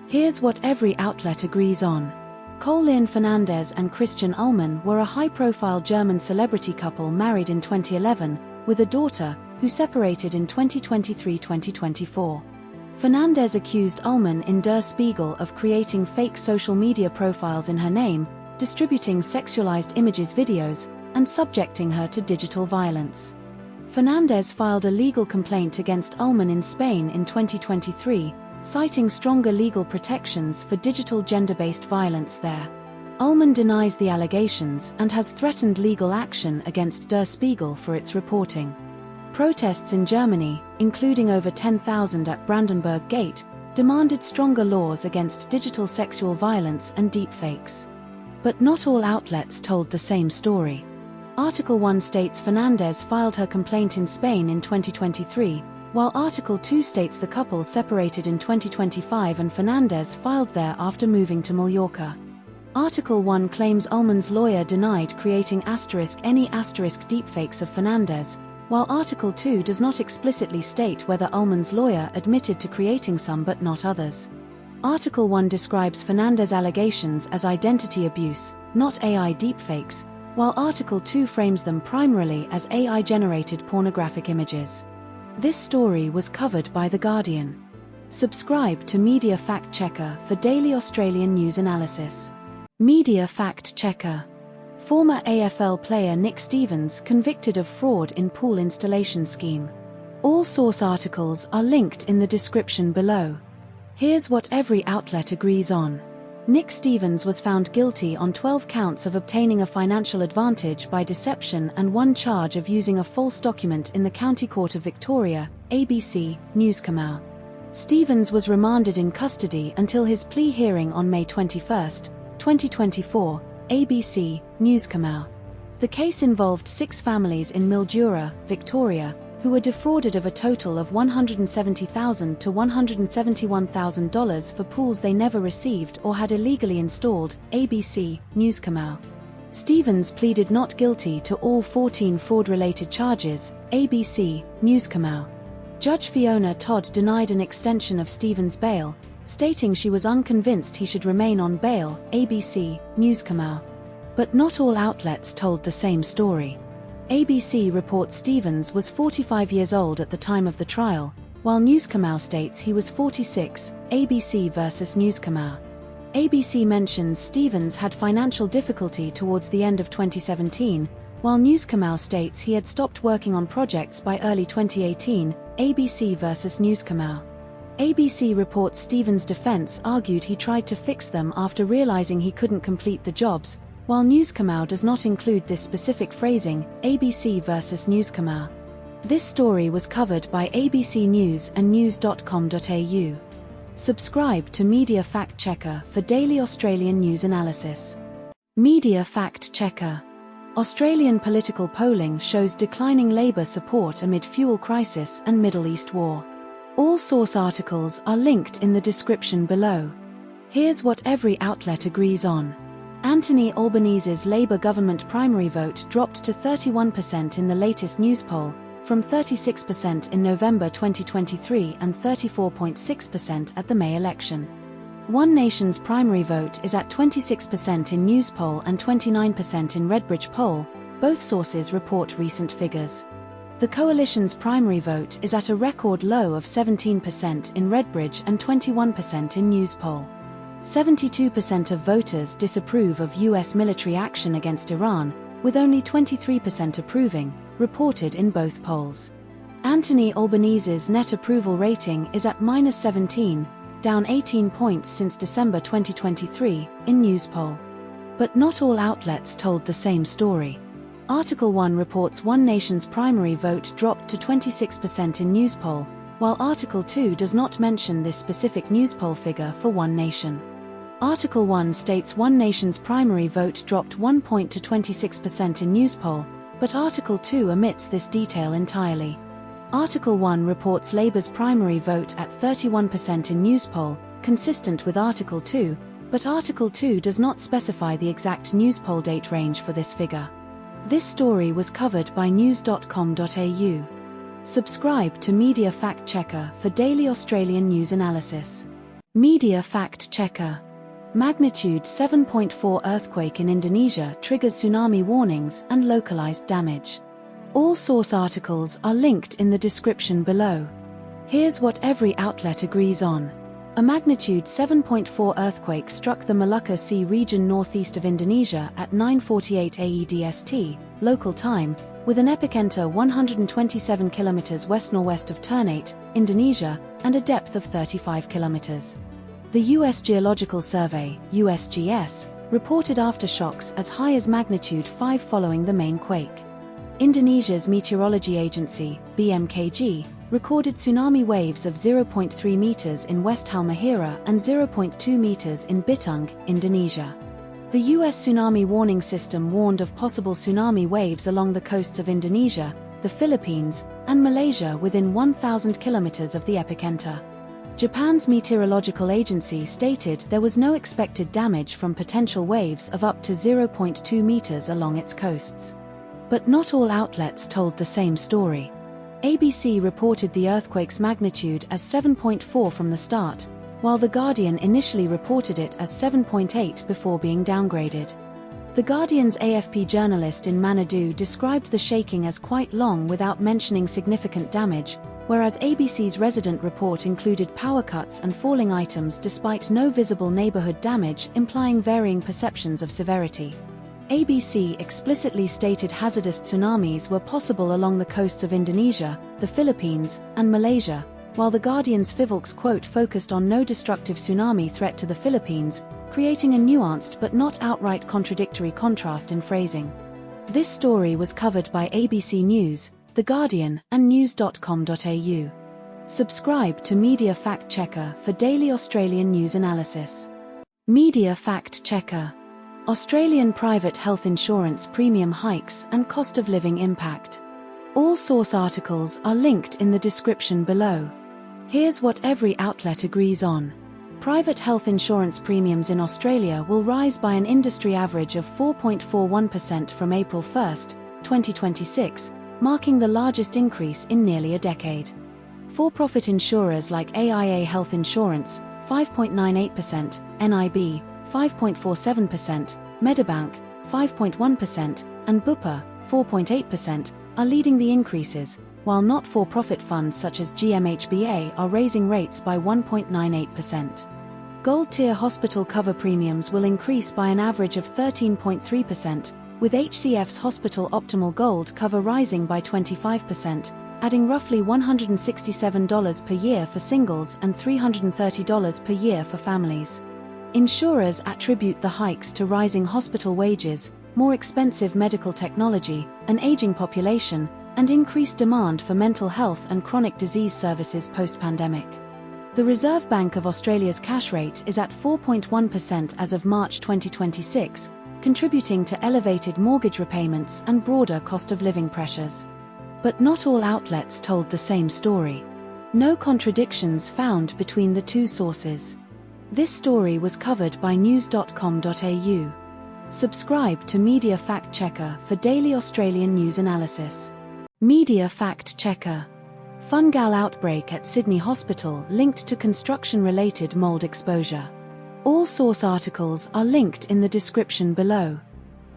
Here's what every outlet agrees on. Colin Fernandez and Christian Ullmann were a high-profile German celebrity couple married in 2011, with a daughter, who separated in 2023-2024. Fernandez accused Ullmann in Der Spiegel of creating fake social media profiles in her name, distributing sexualized images, videos, and subjecting her to digital violence. Fernandez filed a legal complaint against Ullmann in Spain in 2023, citing stronger legal protections for digital gender-based violence there. Ullmann denies the allegations and has threatened legal action against Der Spiegel for its reporting. Protests in Germany, including over 10,000 at Brandenburg Gate, demanded stronger laws against digital sexual violence and deepfakes. But not all outlets told the same story. Article 1 states Fernandez filed her complaint in Spain in 2023, while Article 2 states the couple separated in 2025 and Fernandez filed there after moving to Mallorca. Article 1 claims Ullmann's lawyer denied creating any deepfakes of Fernandez, while Article 2 does not explicitly state whether Ullmann's lawyer admitted to creating some but not others. Article 1 describes Fernandez allegations as identity abuse, not AI deepfakes, while Article 2 frames them primarily as AI-generated pornographic images. This story was covered by The Guardian. Subscribe to Media Fact Checker for daily Australian news analysis. Media Fact Checker. Former AFL player Nick Stevens convicted of fraud in pool installation scheme. All source articles are linked in the description below. Here's what every outlet agrees on. Nick Stevens was found guilty on 12 counts of obtaining a financial advantage by deception and one charge of using a false document in the County Court of Victoria, ABC, News Kamau. Stevens was remanded in custody until his plea hearing on May 21, 2024, ABC, News Kamau. The case involved 6 families in Mildura, Victoria, who were defrauded of a total of $170,000 to $171,000 for pools they never received or had illegally installed, ABC News. Stevens pleaded not guilty to all 14 fraud-related charges, ABC News. Judge Fiona Todd denied an extension of Stevens' bail, stating she was unconvinced he should remain on bail, ABC News. But not all outlets told the same story. ABC reports Stevens was 45 years old at the time of the trial, while Newscomau states he was 46, ABC versus Newscomau. ABC mentions Stevens had financial difficulty towards the end of 2017, while Newscomau states he had stopped working on projects by early 2018, ABC versus Newscomau. ABC reports Stevens' defense argued he tried to fix them after realizing he couldn't complete the jobs, while Newscomau does not include this specific phrasing, ABC versus Newscomau. This story was covered by ABC News and news.com.au. Subscribe to Media Fact Checker for daily Australian news analysis. Media Fact Checker. Australian political polling shows declining Labor support amid fuel crisis and Middle East war. All source articles are linked in the description below. Here's what every outlet agrees on. Anthony Albanese's Labor government primary vote dropped to 31% in the latest news poll, from 36% in November 2023 and 34.6% at the May election. One Nation's primary vote is at 26% in news poll and 29% in Redbridge poll, both sources report recent figures. The Coalition's primary vote is at a record low of 17% in Redbridge and 21% in news poll. 72% of voters disapprove of US military action against Iran, with only 23% approving, reported in both polls. Anthony Albanese's net approval rating is at -17, down 18 points since December 2023, in news poll. But not all outlets told the same story. Article 1 reports One Nation's primary vote dropped to 26% in news poll, while Article 2 does not mention this specific news poll figure for One Nation. Article 1 states One Nation's primary vote dropped 1 point to 26% in news poll, but Article 2 omits this detail entirely. Article 1 reports Labour's primary vote at 31% in news poll, consistent with Article 2, but Article 2 does not specify the exact news poll date range for this figure. This story was covered by news.com.au. Subscribe to Media Fact Checker for daily Australian news analysis. Media Fact Checker. Magnitude 7.4 earthquake in Indonesia triggers tsunami warnings and localized damage. All source articles are linked in the description below. Here's what every outlet agrees on. A magnitude 7.4 earthquake struck the Molucca Sea region northeast of Indonesia at 9:48 AEDST, local time, with an epicenter 127 km west-northwest of Ternate, Indonesia, and a depth of 35 km. The U.S. Geological Survey, USGS, reported aftershocks as high as magnitude 5 following the main quake. Indonesia's Meteorology Agency, BMKG, recorded tsunami waves of 0.3 meters in West Halmahera and 0.2 meters in Bitung, Indonesia. The U.S. Tsunami Warning System warned of possible tsunami waves along the coasts of Indonesia, the Philippines, and Malaysia within 1,000 kilometers of the epicenter. Japan's meteorological agency stated there was no expected damage from potential waves of up to 0.2 meters along its coasts. But not all outlets told the same story. ABC reported the earthquake's magnitude as 7.4 from the start, while The Guardian initially reported it as 7.8 before being downgraded. The Guardian's AFP journalist in Manado described the shaking as quite long without mentioning significant damage, whereas ABC's resident report included power cuts and falling items despite no visible neighborhood damage, implying varying perceptions of severity. ABC explicitly stated hazardous tsunamis were possible along the coasts of Indonesia, the Philippines, and Malaysia, while The Guardian's invokes quote focused on no destructive tsunami threat to the Philippines, creating a nuanced but not outright contradictory contrast in phrasing. This story was covered by ABC News, The Guardian, and news.com.au. Subscribe to Media Fact Checker for daily Australian news analysis. Media Fact Checker. Australian private health insurance premium hikes and cost of living impact. All source articles are linked in the description below. Here's what every outlet agrees on. Private health insurance premiums in Australia will rise by an industry average of 4.41% from April 1, 2026, marking the largest increase in nearly a decade. For-profit insurers like AIA Health Insurance, 5.98%, NIB, 5.47%, Medibank, 5.1%, and Bupa, 4.8%, are leading the increases, while not-for-profit funds such as GMHBA are raising rates by 1.98%. Gold-tier hospital cover premiums will increase by an average of 13.3%, with HCF's Hospital Optimal Gold cover rising by 25%, adding roughly $167 per year for singles and $330 per year for families. Insurers attribute the hikes to rising hospital wages, more expensive medical technology, an aging population, and increased demand for mental health and chronic disease services post-pandemic. The Reserve Bank of Australia's cash rate is at 4.1% as of March 2026, contributing to elevated mortgage repayments and broader cost of living pressures. But not all outlets told the same story. No contradictions found between the two sources. This story was covered by news.com.au. Subscribe to Media Fact Checker for daily Australian news analysis. Media Fact Checker. Fungal outbreak at Sydney Hospital linked to construction-related mold exposure. All source articles are linked in the description below.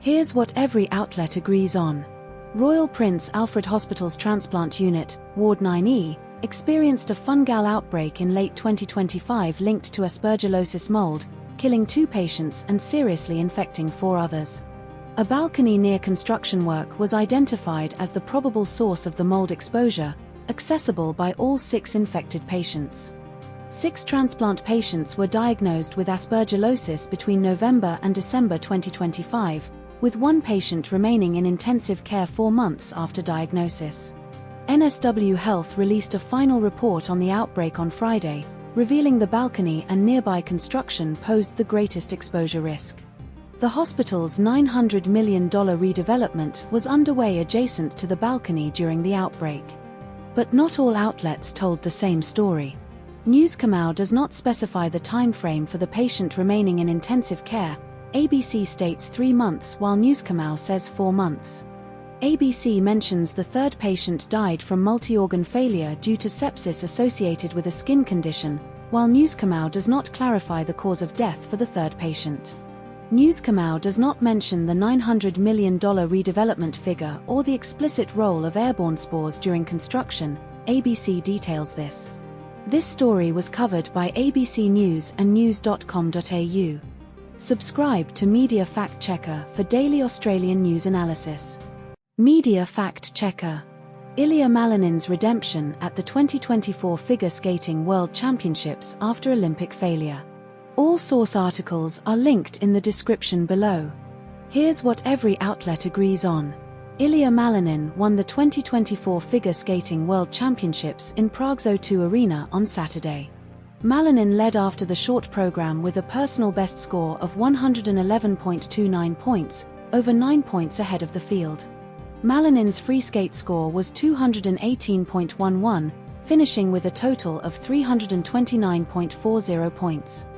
Here's what every outlet agrees on. Royal Prince Alfred Hospital's transplant unit, Ward 9E, experienced a fungal outbreak in late 2025 linked to aspergillosis mold, killing 2 patients and seriously infecting 4 others. A balcony near construction work was identified as the probable source of the mold exposure, accessible by all 6 infected patients. 6 transplant patients were diagnosed with aspergillosis between November and December 2025, with 1 patient remaining in intensive care 4 months after diagnosis. NSW Health released a final report on the outbreak on Friday, revealing the balcony and nearby construction posed the greatest exposure risk. The hospital's $900 million redevelopment was underway adjacent to the balcony during the outbreak. But not all outlets told the same story. Newscomau does not specify the time frame for the patient remaining in intensive care. ABC states 3 months while Newscomau says 4 months. ABC mentions the 3rd patient died from multi-organ failure due to sepsis associated with a skin condition, while Newscomau does not clarify the cause of death for the 3rd patient. Newscomau does not mention the $900 million redevelopment figure or the explicit role of airborne spores during construction. ABC details this. This story was covered by ABC News and news.com.au. Subscribe to Media Fact Checker for daily Australian news analysis. Media Fact Checker. Ilia Malinin's redemption at the 2024 Figure Skating World Championships after Olympic failure. All source articles are linked in the description below. Here's what every outlet agrees on. Ilia Malinin won the 2024 Figure Skating World Championships in Prague's O2 Arena on Saturday. Malinin led after the short program with a personal best score of 111.29 points, over 9 points ahead of the field. Malinin's free skate score was 218.11, finishing with a total of 329.40 points.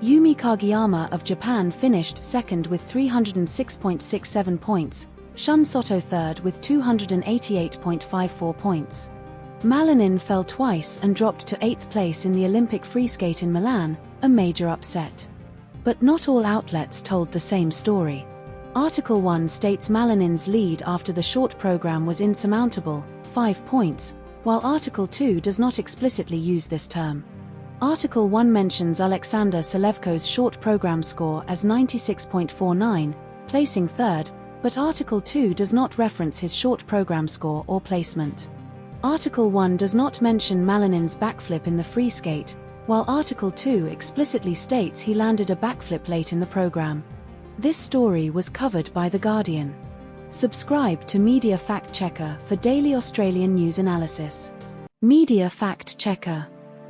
Yumi Kageyama of Japan finished second with 306.67 points, Shun Soto third with 288.54 points. Malinin fell twice and dropped to 8th place in the Olympic free skate in Milan, a major upset. But not all outlets told the same story. Article 1 states Malinin's lead after the short program was insurmountable, 5 points, while Article 2 does not explicitly use this term. Article 1 mentions Alexander Selevko's short program score as 96.49, placing third, but Article 2 does not reference his short program score or placement. Article 1 does not mention Malinin's backflip in the free skate, while Article 2 explicitly states he landed a backflip late in the program. This story was covered by The Guardian. Subscribe to Media Fact Checker for daily Australian news analysis. Media Fact Checker.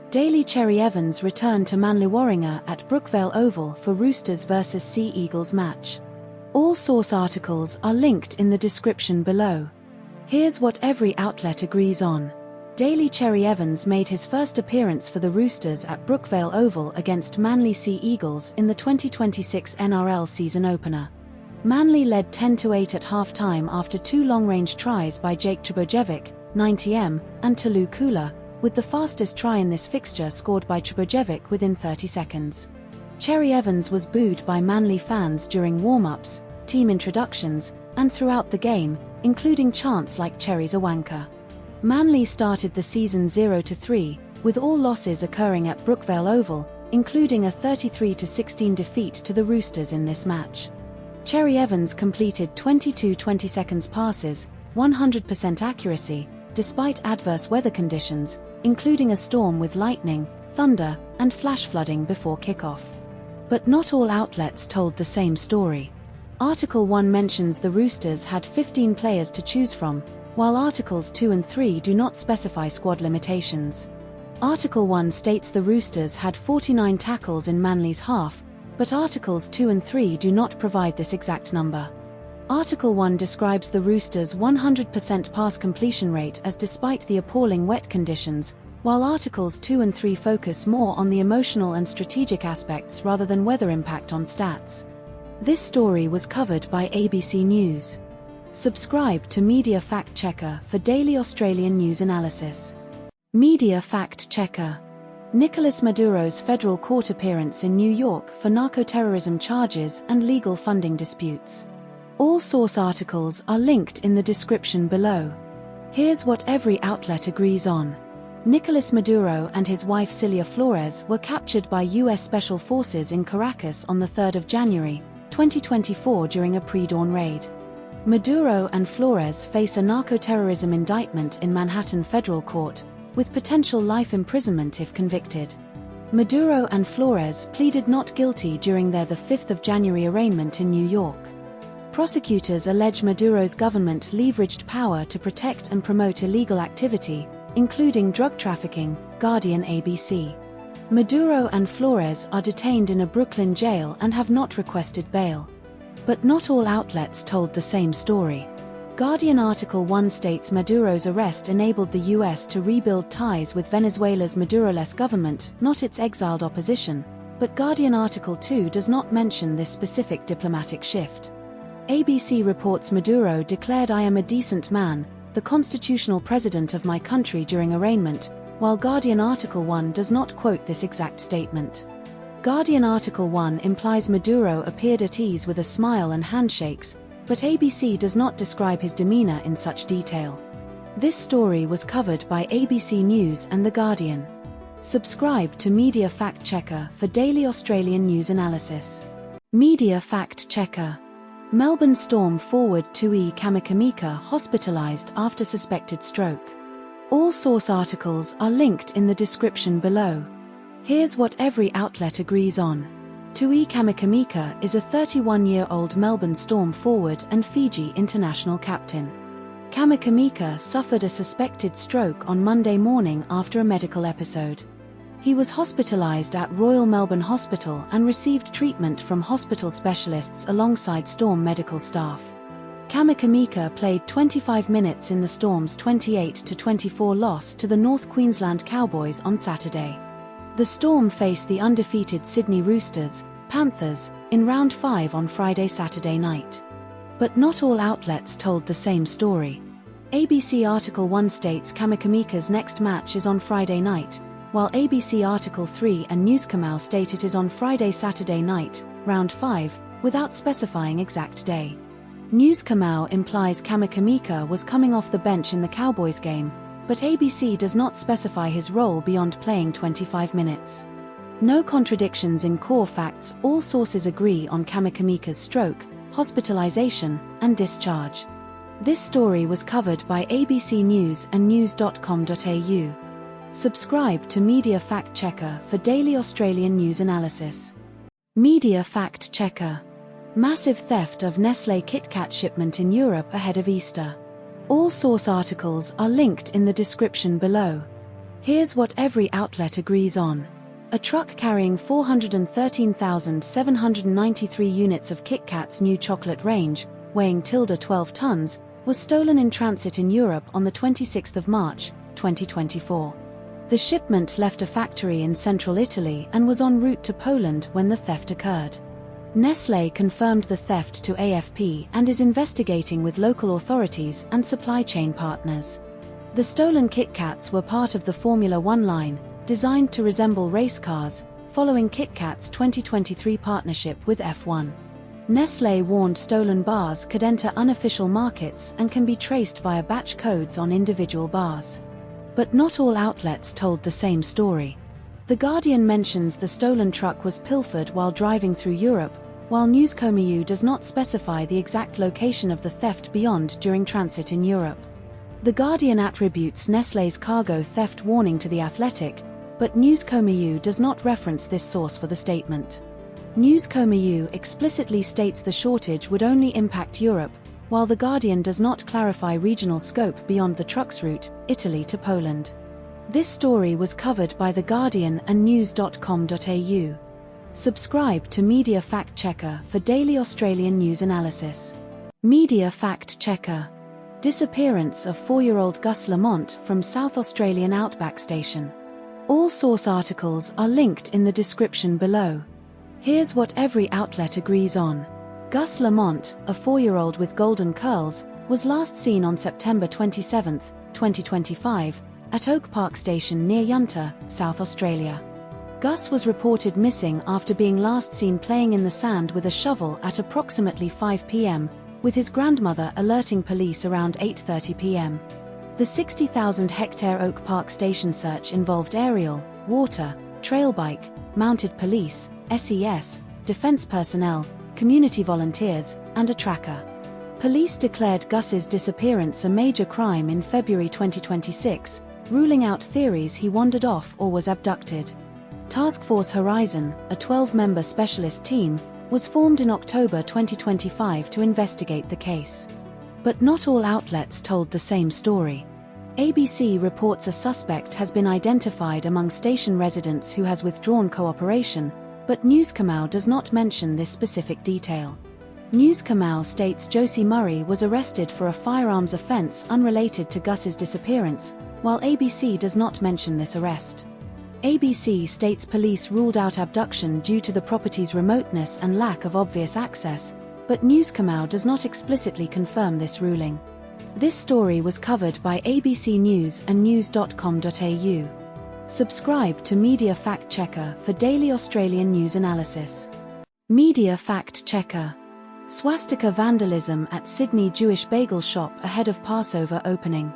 Daly Cherry-Evans returned to Manly Warringah at Brookvale Oval for Roosters vs Sea Eagles match. All source articles are linked in the description below. Here's what every outlet agrees on. Daly Cherry-Evans made his first appearance for the Roosters at Brookvale Oval against Manly Sea Eagles in the 2026 NRL season opener. Manly led 10-8 at half-time after two long-range tries by Jake Trbojevic, 90m, and Tulu Kula, with the fastest try in this fixture scored by Trbojevic within 30 seconds. Cherry-Evans was booed by Manly fans during warm-ups, team introductions, and throughout the game, including chants like "Cherry's a wanker." Manly started the season 0-3, with all losses occurring at Brookvale Oval, including a 33-16 defeat to the Roosters in this match. Cherry-Evans completed 22 20-seconds passes, 100% accuracy, despite adverse weather conditions, including a storm with lightning, thunder, and flash flooding before kickoff. But not all outlets told the same story. Article 1 mentions the Roosters had 15 players to choose from, while Articles 2 and 3 do not specify squad limitations. Article 1 states the Roosters had 49 tackles in Manly's half, but Articles 2 and 3 do not provide this exact number. Article 1 describes the Roosters' 100% pass completion rate as despite the appalling wet conditions, while Articles 2 and 3 focus more on the emotional and strategic aspects rather than weather impact on stats. This story was covered by ABC News. Subscribe to Media Fact Checker for daily Australian news analysis. Media Fact Checker. Nicolás Maduro's federal court appearance in New York for narco-terrorism charges and legal funding disputes. All source articles are linked in the description below. Here's what every outlet agrees on. Nicolás Maduro and his wife Cilia Flores were captured by U.S. Special Forces in Caracas on the 3rd of January, 2024 during a pre-dawn raid. Maduro and Flores face a narco-terrorism indictment in Manhattan Federal Court, with potential life imprisonment if convicted. Maduro and Flores pleaded not guilty during their 5th of January arraignment in New York. Prosecutors allege Maduro's government leveraged power to protect and promote illegal activity, including drug trafficking, Guardian ABC. Maduro and Flores are detained in a Brooklyn jail and have not requested bail. But not all outlets told the same story. Guardian Article 1 states Maduro's arrest enabled the U.S. to rebuild ties with Venezuela's Maduro-less government, not its exiled opposition, but Guardian Article 2 does not mention this specific diplomatic shift. ABC reports Maduro declared "I am a decent man, the constitutional president of my country" during arraignment, while Guardian Article 1 does not quote this exact statement. Guardian Article 1 implies Maduro appeared at ease with a smile and handshakes, but ABC does not describe his demeanor in such detail. This story was covered by ABC News and The Guardian. Subscribe to Media Fact Checker for daily Australian news analysis. Media Fact Checker. Melbourne Storm forward Tui Kamikamica hospitalised after suspected stroke. All source articles are linked in the description below. Here's what every outlet agrees on. Tui Kamikamica is a 31-year-old Melbourne Storm forward and Fiji international captain. Kamikamica suffered a suspected stroke on Monday morning after a medical episode. He was hospitalised at Royal Melbourne Hospital and received treatment from hospital specialists alongside Storm medical staff. Kamikamica played 25 minutes in the Storm's 28-24 loss to the North Queensland Cowboys on Saturday. The Storm faced the undefeated Sydney Roosters, Panthers, in Round 5 on Saturday night. But not all outlets told the same story. ABC Article 1 states Kamikamica's next match is on Friday night, while ABC Article 3 and Newskamau state it is on Saturday night, Round 5, without specifying exact day. Newskamau implies Kamikamica was coming off the bench in the Cowboys game, but ABC does not specify his role beyond playing 25 minutes. No contradictions in core facts. All sources agree on Kamikamica's stroke, hospitalization, and discharge. This story was covered by ABC News and news.com.au. Subscribe to Media Fact Checker for daily Australian news analysis. Media Fact Checker. Massive theft of Nestlé KitKat shipment in Europe ahead of Easter. All source articles are linked in the description below. Here's what every outlet agrees on. A truck carrying 413,793 units of KitKat's new chocolate range, weighing 12 tons, was stolen in transit in Europe on the 26th of March, 2024. The shipment left a factory in central Italy and was en route to Poland when the theft occurred. Nestlé confirmed the theft to AFP and is investigating with local authorities and supply chain partners. The stolen KitKats were part of the Formula One line, designed to resemble race cars, following KitKat's 2023 partnership with F1. Nestlé warned stolen bars could enter unofficial markets and can be traced via batch codes on individual bars. But not all outlets told the same story. The Guardian mentions the stolen truck was pilfered while driving through Europe, while Newscomiu does not specify the exact location of the theft beyond during transit in Europe. The Guardian attributes Nestlé's cargo theft warning to The Athletic, but Newscomiu does not reference this source for the statement. Newscomiu explicitly states the shortage would only impact Europe, while The Guardian does not clarify regional scope beyond the truck's route, Italy to Poland. This story was covered by The Guardian and news.com.au. Subscribe to Media Fact Checker for daily Australian news analysis. Media Fact Checker. Disappearance of 4-year-old Gus Lamont from South Australian Outback Station. All source articles are linked in the description below. Here's what every outlet agrees on. Gus Lamont, a 4-year-old with golden curls, was last seen on September 27, 2025, at Oak Park Station near Yunta, South Australia. Gus was reported missing after being last seen playing in the sand with a shovel at approximately 5 p.m., with his grandmother alerting police around 8:30 p.m. The 60,000-hectare Oak Park Station search involved aerial, water, trail bike, mounted police, SES, defense personnel, community volunteers, and a tracker. Police declared Gus's disappearance a major crime in February 2026, ruling out theories he wandered off or was abducted. Task Force Horizon, a 12-member specialist team, was formed in October 2025 to investigate the case. But not all outlets told the same story. ABC reports a suspect has been identified among station residents who has withdrawn cooperation, but Newscomiu does not mention this specific detail. Newscomiu states Josie Murray was arrested for a firearms offence unrelated to Gus's disappearance, while ABC does not mention this arrest. ABC states police ruled out abduction due to the property's remoteness and lack of obvious access, but Newscomiu does not explicitly confirm this ruling. This story was covered by ABC News and news.com.au. Subscribe to Media Fact Checker for daily Australian news analysis. Media Fact Checker. Swastika vandalism at Sydney Jewish bagel shop ahead of Passover opening.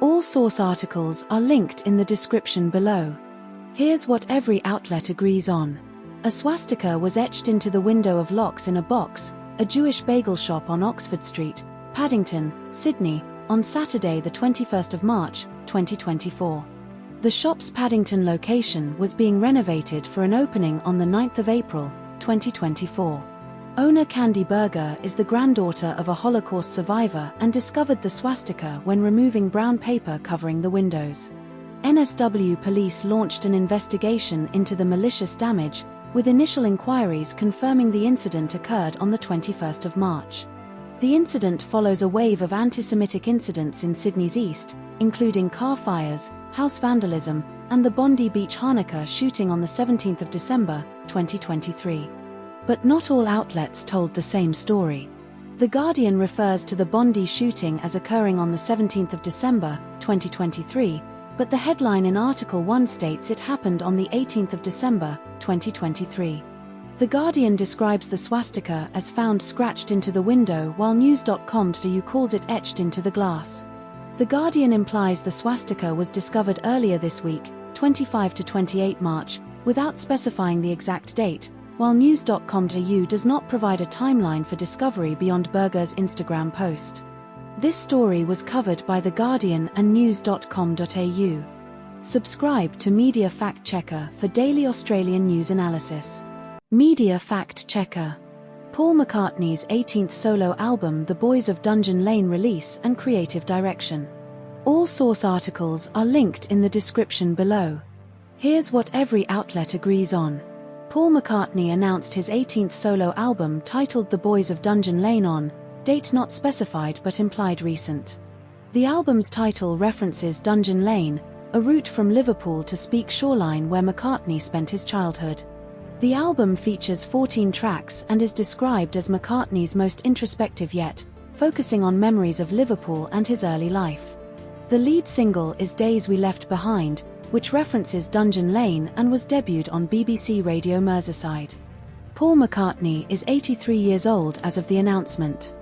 All source articles are linked in the description below. Here's what every outlet agrees on. A swastika was etched into the window of Locks in a Box, a Jewish bagel shop on Oxford Street, Paddington, Sydney, on Saturday the 21st of March, 2024. The shop's Paddington location was being renovated for an opening on the 9th of April, 2024. Owner Candy Berger is the granddaughter of a Holocaust survivor and discovered the swastika when removing brown paper covering the windows. NSW police launched an investigation into the malicious damage, with initial inquiries confirming the incident occurred on the 21st of March. The incident follows a wave of antisemitic incidents in Sydney's east, including car fires, house vandalism, and the Bondi Beach Hanukkah shooting on the 17th of December, 2023. But not all outlets told the same story. The Guardian refers to the Bondi shooting as occurring on the 17th of December, 2023, but the headline in Article 1 states it happened on the 18th of December, 2023. The Guardian describes the swastika as found scratched into the window while news.com.au calls it etched into the glass. The Guardian implies the swastika was discovered earlier this week, 25 to 28 March, without specifying the exact date, while news.com.au does not provide a timeline for discovery beyond Berger's Instagram post. This story was covered by The Guardian and news.com.au. Subscribe to Media Fact Checker for daily Australian news analysis. Media Fact Checker. Paul McCartney's 18th solo album The Boys of Dungeon Lane release and creative direction. All source articles are linked in the description below. Here's what every outlet agrees on. Paul McCartney announced his 18th solo album titled The Boys of Dungeon Lane on Date not specified but implied recent. The album's title references Dungeon Lane, a route from Liverpool to Speke Shoreline where McCartney spent his childhood. The album features 14 tracks and is described as McCartney's most introspective yet, focusing on memories of Liverpool and his early life. The lead single is Days We Left Behind, which references Dungeon Lane and was debuted on BBC Radio Merseyside. Paul McCartney is 83 years old as of the announcement.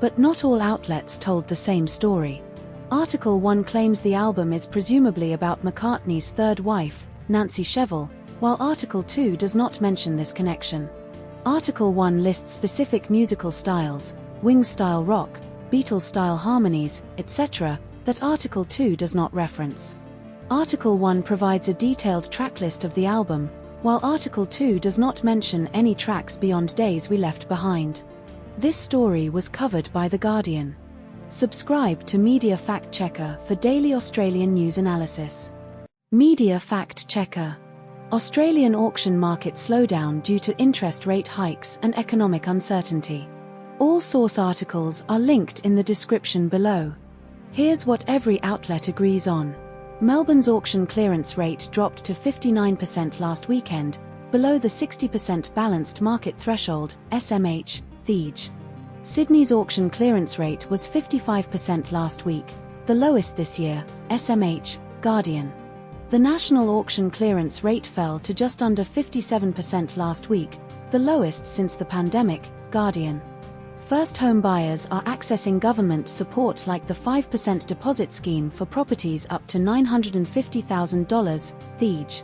But not all outlets told the same story. Article 1 claims the album is presumably about McCartney's third wife, Nancy Shevell, while Article 2 does not mention this connection. Article 1 lists specific musical styles, Wings-style rock, Beatles-style harmonies, etc., that Article 2 does not reference. Article 1 provides a detailed tracklist of the album, while Article 2 does not mention any tracks beyond Days We Left Behind. This story was covered by The Guardian. Subscribe to Media Fact Checker for daily Australian news analysis. Media Fact Checker. Australian auction market slowdown due to interest rate hikes and economic uncertainty. All source articles are linked in the description below. Here's what every outlet agrees on. Melbourne's auction clearance rate dropped to 59% last weekend, below the 60% balanced market threshold, SMH, THEJ. Sydney's auction clearance rate was 55% last week, the lowest this year, SMH, Guardian. The national auction clearance rate fell to just under 57% last week, the lowest since the pandemic, Guardian. First home buyers are accessing government support like the 5% deposit scheme for properties up to $950,000, THEJ.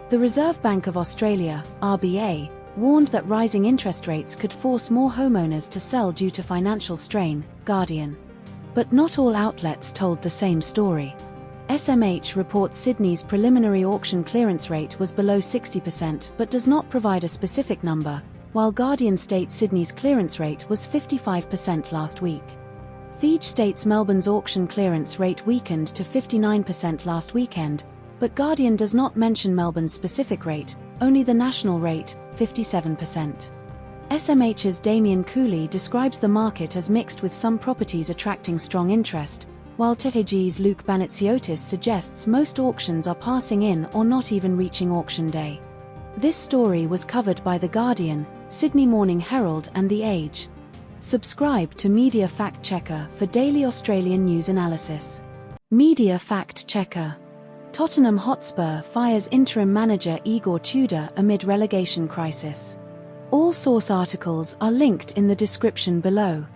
The Reserve Bank of Australia, RBA, warned that rising interest rates could force more homeowners to sell due to financial strain, Guardian. But not all outlets told the same story. SMH reports Sydney's preliminary auction clearance rate was below 60% but does not provide a specific number, while Guardian states Sydney's clearance rate was 55% last week. THEJ states Melbourne's auction clearance rate weakened to 59% last weekend, but Guardian does not mention Melbourne's specific rate, only the national rate, 57%. SMH's Damien Cooley describes the market as mixed with some properties attracting strong interest, while TEG's Luke Banitsiotis suggests most auctions are passing in or not even reaching auction day. This story was covered by The Guardian, Sydney Morning Herald and The Age. Subscribe to Media Fact Checker for daily Australian news analysis. Media Fact Checker. Tottenham Hotspur fires interim manager Igor Tudor amid relegation crisis. All source articles are linked in the description below.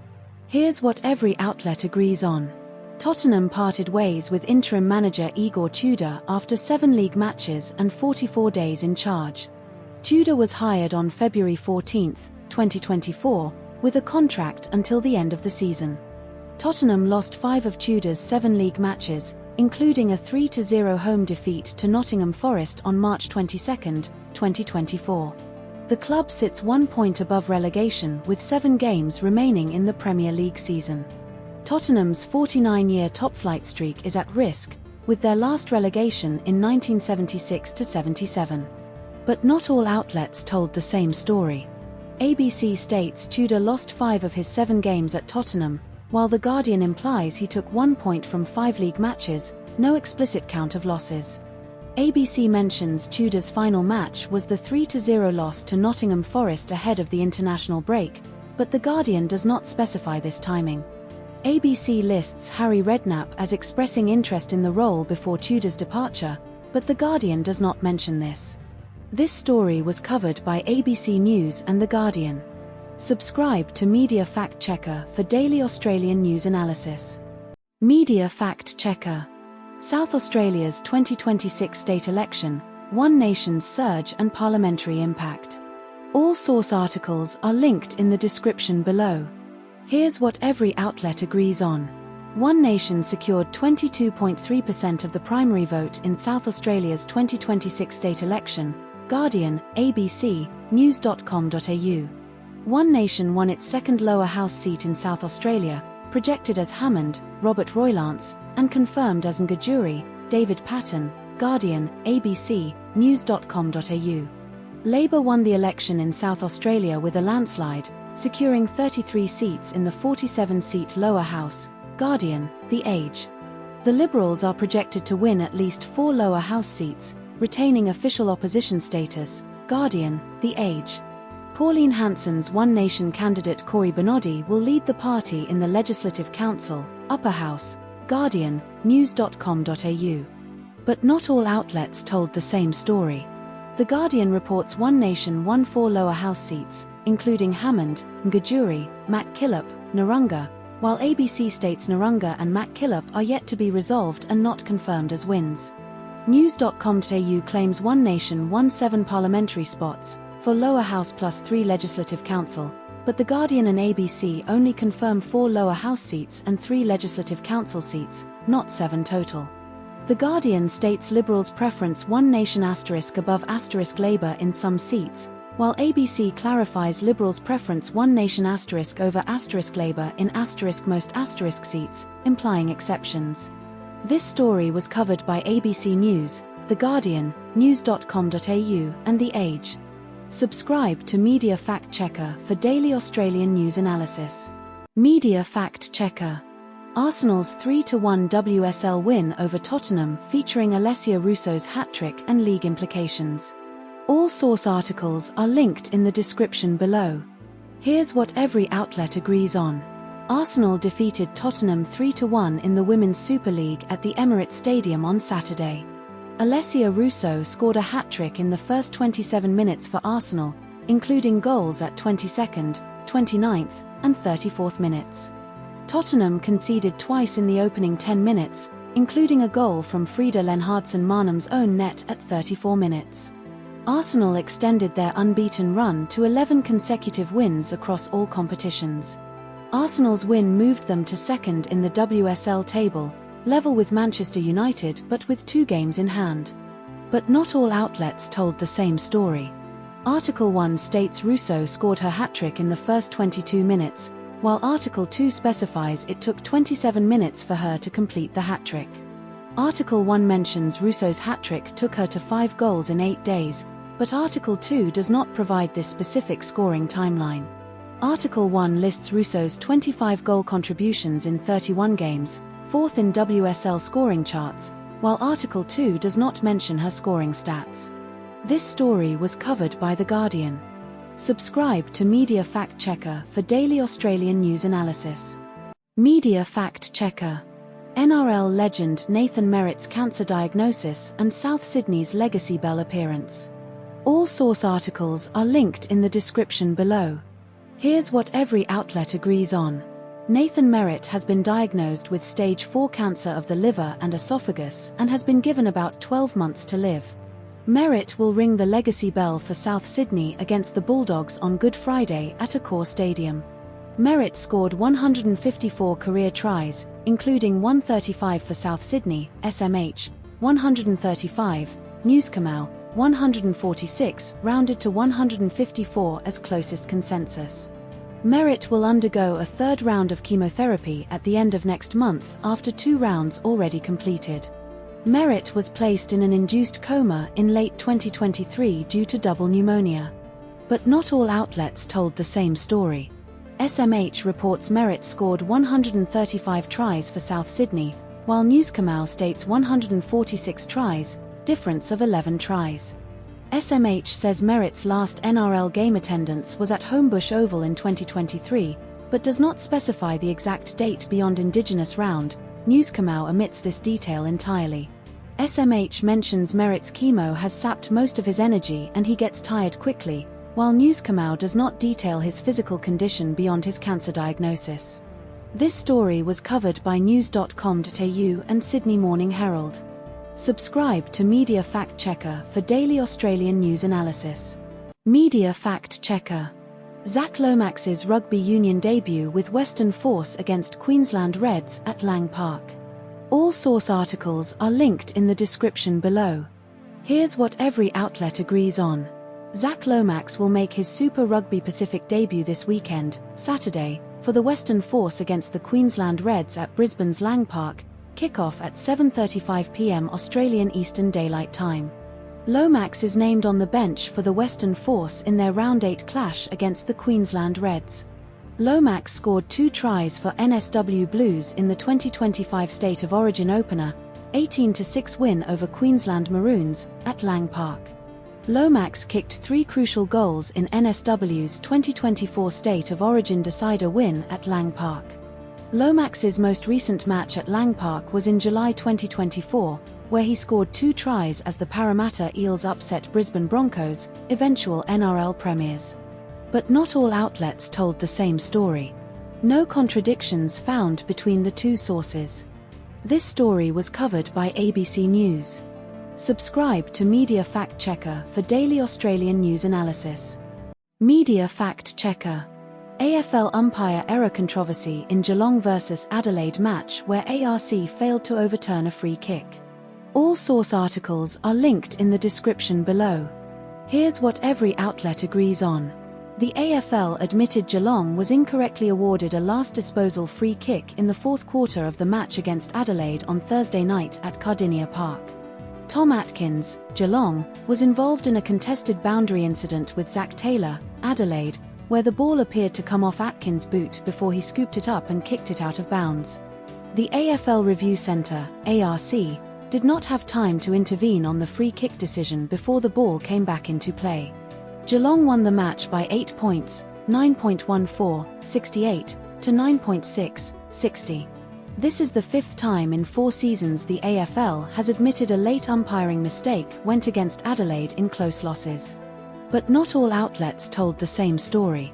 Here's what every outlet agrees on. Tottenham parted ways with interim manager Igor Tudor after 7 league matches and 44 days in charge. Tudor was hired on February 14, 2024, with a contract until the end of the season. Tottenham lost 5 of Tudor's 7 league matches, including a 3-0 home defeat to Nottingham Forest on March 22, 2024. The club sits 1 point above relegation with 7 games remaining in the Premier League season. Tottenham's 49-year top-flight streak is at risk, with their last relegation in 1976-77. But not all outlets told the same story. ABC states Tudor lost 5 of his 7 games at Tottenham, while The Guardian implies he took 1 point from 5 league matches, no explicit count of losses. ABC mentions Tudor's final match was the 3-0 loss to Nottingham Forest ahead of the international break, but The Guardian does not specify this timing. ABC lists Harry Redknapp as expressing interest in the role before Tudor's departure, but The Guardian does not mention this. This story was covered by ABC News and The Guardian. Subscribe to Media Fact Checker for daily Australian news analysis. Media Fact Checker. South Australia's 2026 state election, One Nation's surge and parliamentary impact. All source articles are linked in the description below. Here's what every outlet agrees on. One Nation secured 22.3% of the primary vote in South Australia's 2026 state election, Guardian, ABC, news.com.au. One Nation won its second lower house seat in South Australia, projected as Hammond, Robert Roylance, and confirmed as Ngajuri, David Patten, Guardian, ABC, news.com.au. Labour won the election in South Australia with a landslide, securing 33 seats in the 47-seat lower house. Guardian, The Age. The Liberals are projected to win at least 4 lower house seats, retaining official opposition status. Guardian, The Age. Pauline Hanson's One Nation candidate Cory Bernardi will lead the party in the Legislative Council, Upper House. Guardian, news.com.au. But not all outlets told the same story. The Guardian reports One Nation won 4 lower house seats, including Hammond, Ngajuri, Mackillop, Narunga, while ABC states Narunga and Mackillop are yet to be resolved and not confirmed as wins. News.com.au claims One Nation won 7 parliamentary spots, for lower house plus 3 legislative council, but The Guardian and ABC only confirm 4 lower house seats and 3 legislative council seats, not 7 total. The Guardian states Liberals preference One Nation * above * Labour in some seats, while ABC clarifies Liberals preference One Nation * over * Labour in * most * seats, implying exceptions. This story was covered by ABC News, The Guardian, news.com.au, and The Age. Subscribe to Media Fact Checker for daily Australian news analysis. Media Fact Checker. Arsenal's 3-1 WSL win over Tottenham featuring Alessia Russo's hat-trick and league implications. All source articles are linked in the description below. Here's what every outlet agrees on. Arsenal defeated Tottenham 3-1 in the Women's Super League at the Emirates Stadium on Saturday. Alessia Russo scored a hat-trick in the first 27 minutes for Arsenal, including goals at 22nd, 29th, and 34th minutes. Tottenham conceded twice in the opening 10 minutes, including a goal from Frida Lenhardsson-Marnum's own net at 34 minutes. Arsenal extended their unbeaten run to 11 consecutive wins across all competitions. Arsenal's win moved them to second in the WSL table, level with Manchester United but with 2 games in hand. But not all outlets told the same story. Article 1 states Russo scored her hat-trick in the first 22 minutes, while Article 2 specifies it took 27 minutes for her to complete the hat-trick. Article 1 mentions Russo's hat-trick took her to 5 goals in 8 days, but Article 2 does not provide this specific scoring timeline. Article 1 lists Russo's 25 goal contributions in 31 games, 4th in WSL scoring charts, while Article 2 does not mention her scoring stats. This story was covered by The Guardian. Subscribe to Media Fact Checker for daily Australian news analysis. Media Fact Checker. NRL legend Nathan Merritt's cancer diagnosis and South Sydney's Legacy Bell appearance. All source articles are linked in the description below. Here's what every outlet agrees on. Nathan Merritt has been diagnosed with stage 4 cancer of the liver and esophagus and has been given about 12 months to live. Merritt will ring the legacy bell for South Sydney against the Bulldogs on Good Friday at Accor Stadium. Merritt scored 154 career tries, including 135 for South Sydney, SMH, 135, Newskamau, 146, rounded to 154 as closest consensus. Merritt will undergo a 3rd round of chemotherapy at the end of next month after 2 rounds already completed. Merritt was placed in an induced coma in late 2023 due to double pneumonia. But not all outlets told the same story. SMH reports Merritt scored 135 tries for South Sydney, while Newskamau states 146 tries, difference of 11 tries. SMH says Merritt's last NRL game attendance was at Homebush Oval in 2023, but does not specify the exact date beyond Indigenous round. Newskamau omits this detail entirely. SMH mentions Merritt's chemo has sapped most of his energy and he gets tired quickly, while Newskamau does not detail his physical condition beyond his cancer diagnosis. This story was covered by news.com.au and Sydney Morning Herald. Subscribe to Media Fact Checker for daily Australian news analysis. Media Fact Checker. Zac Lomax's rugby union debut with Western Force against Queensland Reds at Lang Park. All source articles are linked in the description below. Here's what every outlet agrees on. Zac Lomax will make his Super Rugby Pacific debut this weekend, Saturday, for the Western Force against the Queensland Reds at Brisbane's Lang Park, kick-off at 7:35 p.m. Australian Eastern Daylight Time. Lomax is named on the bench for the Western Force in their Round 8 clash against the Queensland Reds. Lomax scored 2 tries for NSW Blues in the 2025 State of Origin opener, 18-6 win over Queensland Maroons, at Lang Park. Lomax kicked 3 crucial goals in NSW's 2024 State of Origin decider win at Lang Park. Lomax's most recent match at Lang Park was in July 2024, where he scored 2 tries as the Parramatta Eels upset Brisbane Broncos, eventual NRL premiers. But not all outlets told the same story. No contradictions found between the 2 sources. This story was covered by ABC News. Subscribe to Media Fact Checker for daily Australian news analysis. Media Fact Checker. AFL umpire error controversy in Geelong vs Adelaide match where ARC failed to overturn a free kick. All source articles are linked in the description below. Here's what every outlet agrees on. The AFL admitted Geelong was incorrectly awarded a last disposal free kick in the 4th quarter of the match against Adelaide on Thursday night at Cardinia Park. Tom Atkins, Geelong, was involved in a contested boundary incident with Zac Taylor, Adelaide, where the ball appeared to come off Atkins' boot before he scooped it up and kicked it out of bounds. The AFL Review Centre, ARC, did not have time to intervene on the free kick decision before the ball came back into play. Geelong won the match by 8 points, 9.14, 68, to 9.6, 60. This is the 5th time in 4 seasons the AFL has admitted a late umpiring mistake went against Adelaide in close losses. But not all outlets told the same story.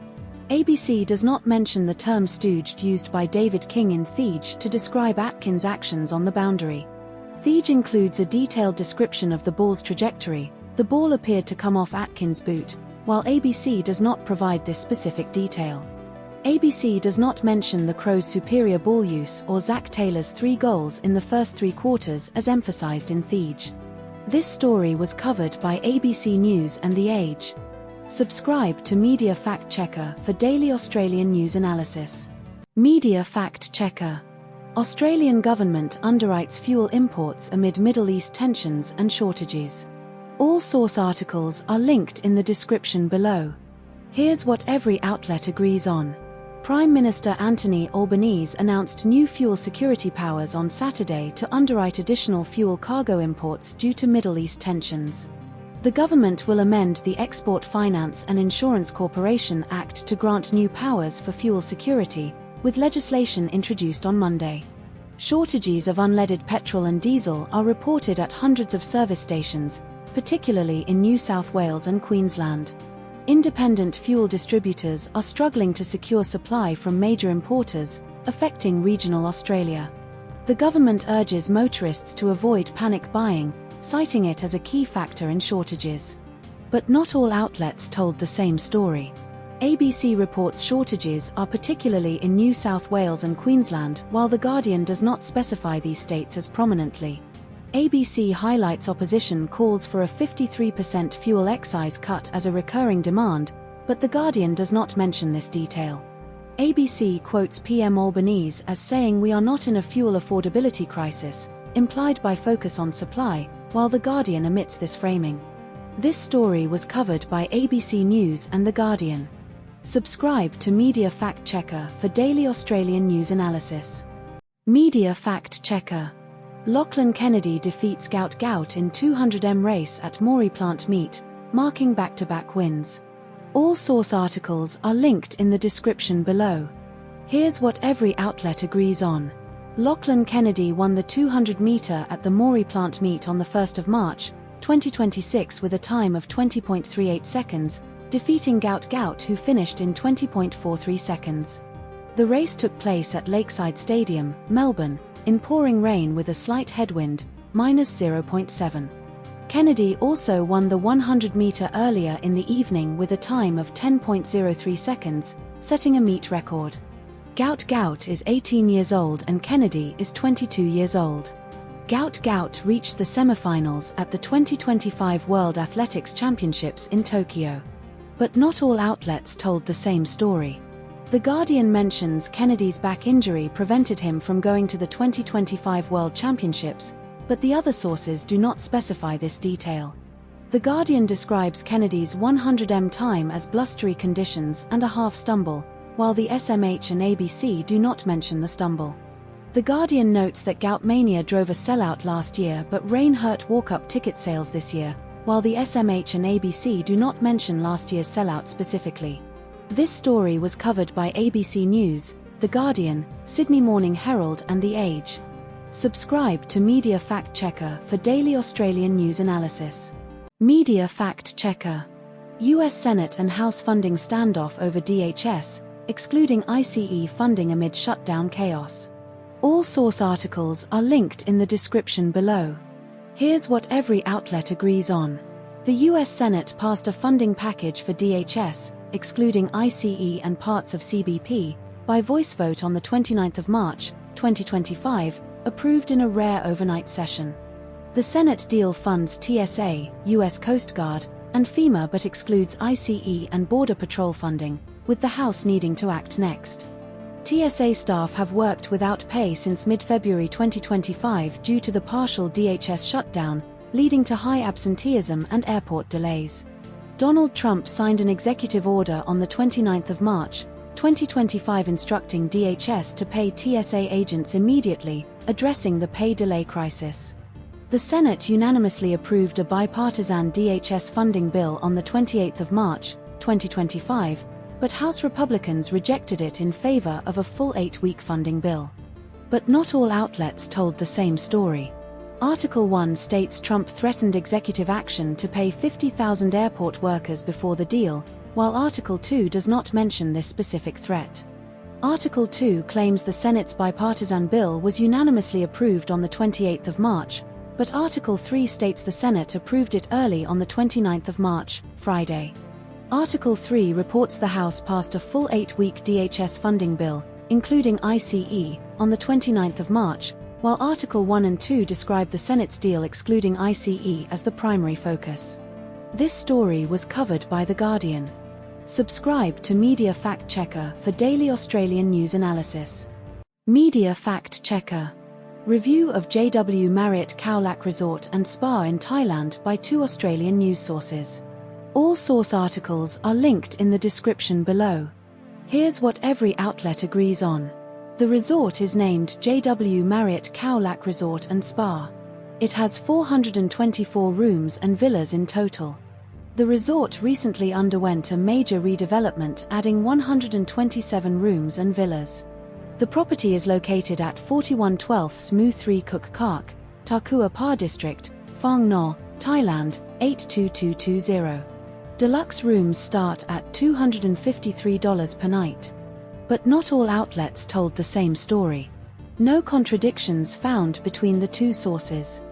ABC does not mention the term stooged used by David King in Thiege to describe Atkins' actions on the boundary. Thiege includes a detailed description of the ball's trajectory. The ball appeared to come off Atkins' boot, while ABC does not provide this specific detail. ABC does not mention the Crows' superior ball use or Zac Taylor's 3 goals in the first 3 quarters as emphasized in Thiege. This story was covered by ABC News and The Age. Subscribe to Media Fact Checker for daily Australian news analysis. Media Fact Checker. Australian government underwrites fuel imports amid Middle East tensions and shortages. All source articles are linked in the description below. Here's what every outlet agrees on. Prime Minister Anthony Albanese announced new fuel security powers on Saturday to underwrite additional fuel cargo imports due to Middle East tensions. The government will amend the Export Finance and Insurance Corporation Act to grant new powers for fuel security, with legislation introduced on Monday. Shortages of unleaded petrol and diesel are reported at hundreds of service stations, particularly in New South Wales and Queensland. Independent fuel distributors are struggling to secure supply from major importers, affecting regional Australia. The government urges motorists to avoid panic buying, citing it as a key factor in shortages. But not all outlets told the same story. ABC reports shortages are particularly in New South Wales and Queensland, while The Guardian does not specify these states as prominently. ABC highlights opposition calls for a 53% fuel excise cut as a recurring demand, but The Guardian does not mention this detail. ABC quotes PM Albanese as saying we are not in a fuel affordability crisis, implied by focus on supply, while The Guardian omits this framing. This story was covered by ABC News and The Guardian. Subscribe to Media Fact Checker for daily Australian news analysis. Media Fact Checker. Lachlan Kennedy defeats Gout in 200m race at Moree Plant Meet, marking back-to-back wins. All source articles are linked in the description below. Here's what every outlet agrees on. Lachlan Kennedy won the 200-metre at the Moree Plant Meet on the 1st of March, 2026 with a time of 20.38 seconds, defeating Gout who finished in 20.43 seconds. The race took place at Lakeside Stadium, Melbourne, in pouring rain with a slight headwind, -0.7. Kennedy also won the 100-metre earlier in the evening with a time of 10.03 seconds, setting a meet record. Gout is 18 years old and Kennedy is 22 years old. Gout reached the semi-finals at the 2025 World Athletics Championships in Tokyo. But not all outlets told the same story. The Guardian mentions Kennedy's back injury prevented him from going to the 2025 World Championships, but the other sources do not specify this detail. The Guardian describes Kennedy's 100m time as blustery conditions and a half stumble, while the SMH and ABC do not mention the stumble. The Guardian notes that gout mania drove a sellout last year but rain hurt walk-up ticket sales this year, while the SMH and ABC do not mention last year's sellout specifically. This story was covered by ABC News, The Guardian, Sydney Morning Herald and The Age. Subscribe to Media Fact Checker for daily Australian news analysis. Media Fact Checker. US Senate and House funding standoff over DHS, excluding ICE funding amid shutdown chaos. All source articles are linked in the description below. Here's what every outlet agrees on. The US Senate passed a funding package for DHS, excluding ICE and parts of CBP, by voice vote on the 29th of March, 2025, approved in a rare overnight session. The Senate deal funds TSA, US Coast Guard, and FEMA but excludes ICE and Border Patrol funding, with the House needing to act next. TSA staff have worked without pay since mid-February 2025 due to the partial DHS shutdown, leading to high absenteeism and airport delays. Donald Trump signed an executive order on the 29th of March, 2025 instructing DHS to pay TSA agents immediately, addressing the pay delay crisis. The Senate unanimously approved a bipartisan DHS funding bill on the 28th of March, 2025, but House Republicans rejected it in favor of a full 8-week funding bill. But not all outlets told the same story. Article 1 states Trump threatened executive action to pay 50,000 airport workers before the deal, while Article 2 does not mention this specific threat. Article 2 claims the Senate's bipartisan bill was unanimously approved on the 28th of March, but Article 3 states the Senate approved it early on the 29th of March, Friday. Article 3 reports the House passed a full 8-week DHS funding bill, including ICE, on the 29th of March, while Article 1 and 2 describe the Senate's deal excluding ICE as the primary focus. This story was covered by The Guardian. Subscribe to Media Fact Checker for daily Australian news analysis. Media Fact Checker. Review of JW Marriott Khao Lak Resort and Spa in Thailand by 2 Australian news sources. All source articles are linked in the description below. Here's what every outlet agrees on. The resort is named JW Marriott Khao Lak Resort and Spa. It has 424 rooms and villas in total. The resort recently underwent a major redevelopment, adding 127 rooms and villas. The property is located at 4112 Mu 3 Kuk Kark, Takua Pa District, Phang Ngo, Thailand, 82220. Deluxe rooms start at $253 per night. But not all outlets told the same story. No contradictions found between the two sources.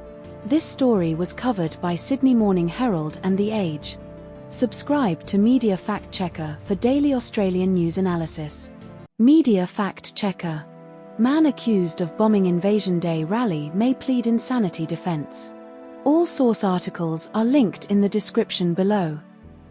This story was covered by Sydney Morning Herald and The Age. Subscribe to Media Fact Checker for daily Australian news analysis. Media Fact Checker. Man accused of bombing Invasion Day rally may plead insanity defense. All source articles are linked in the description below.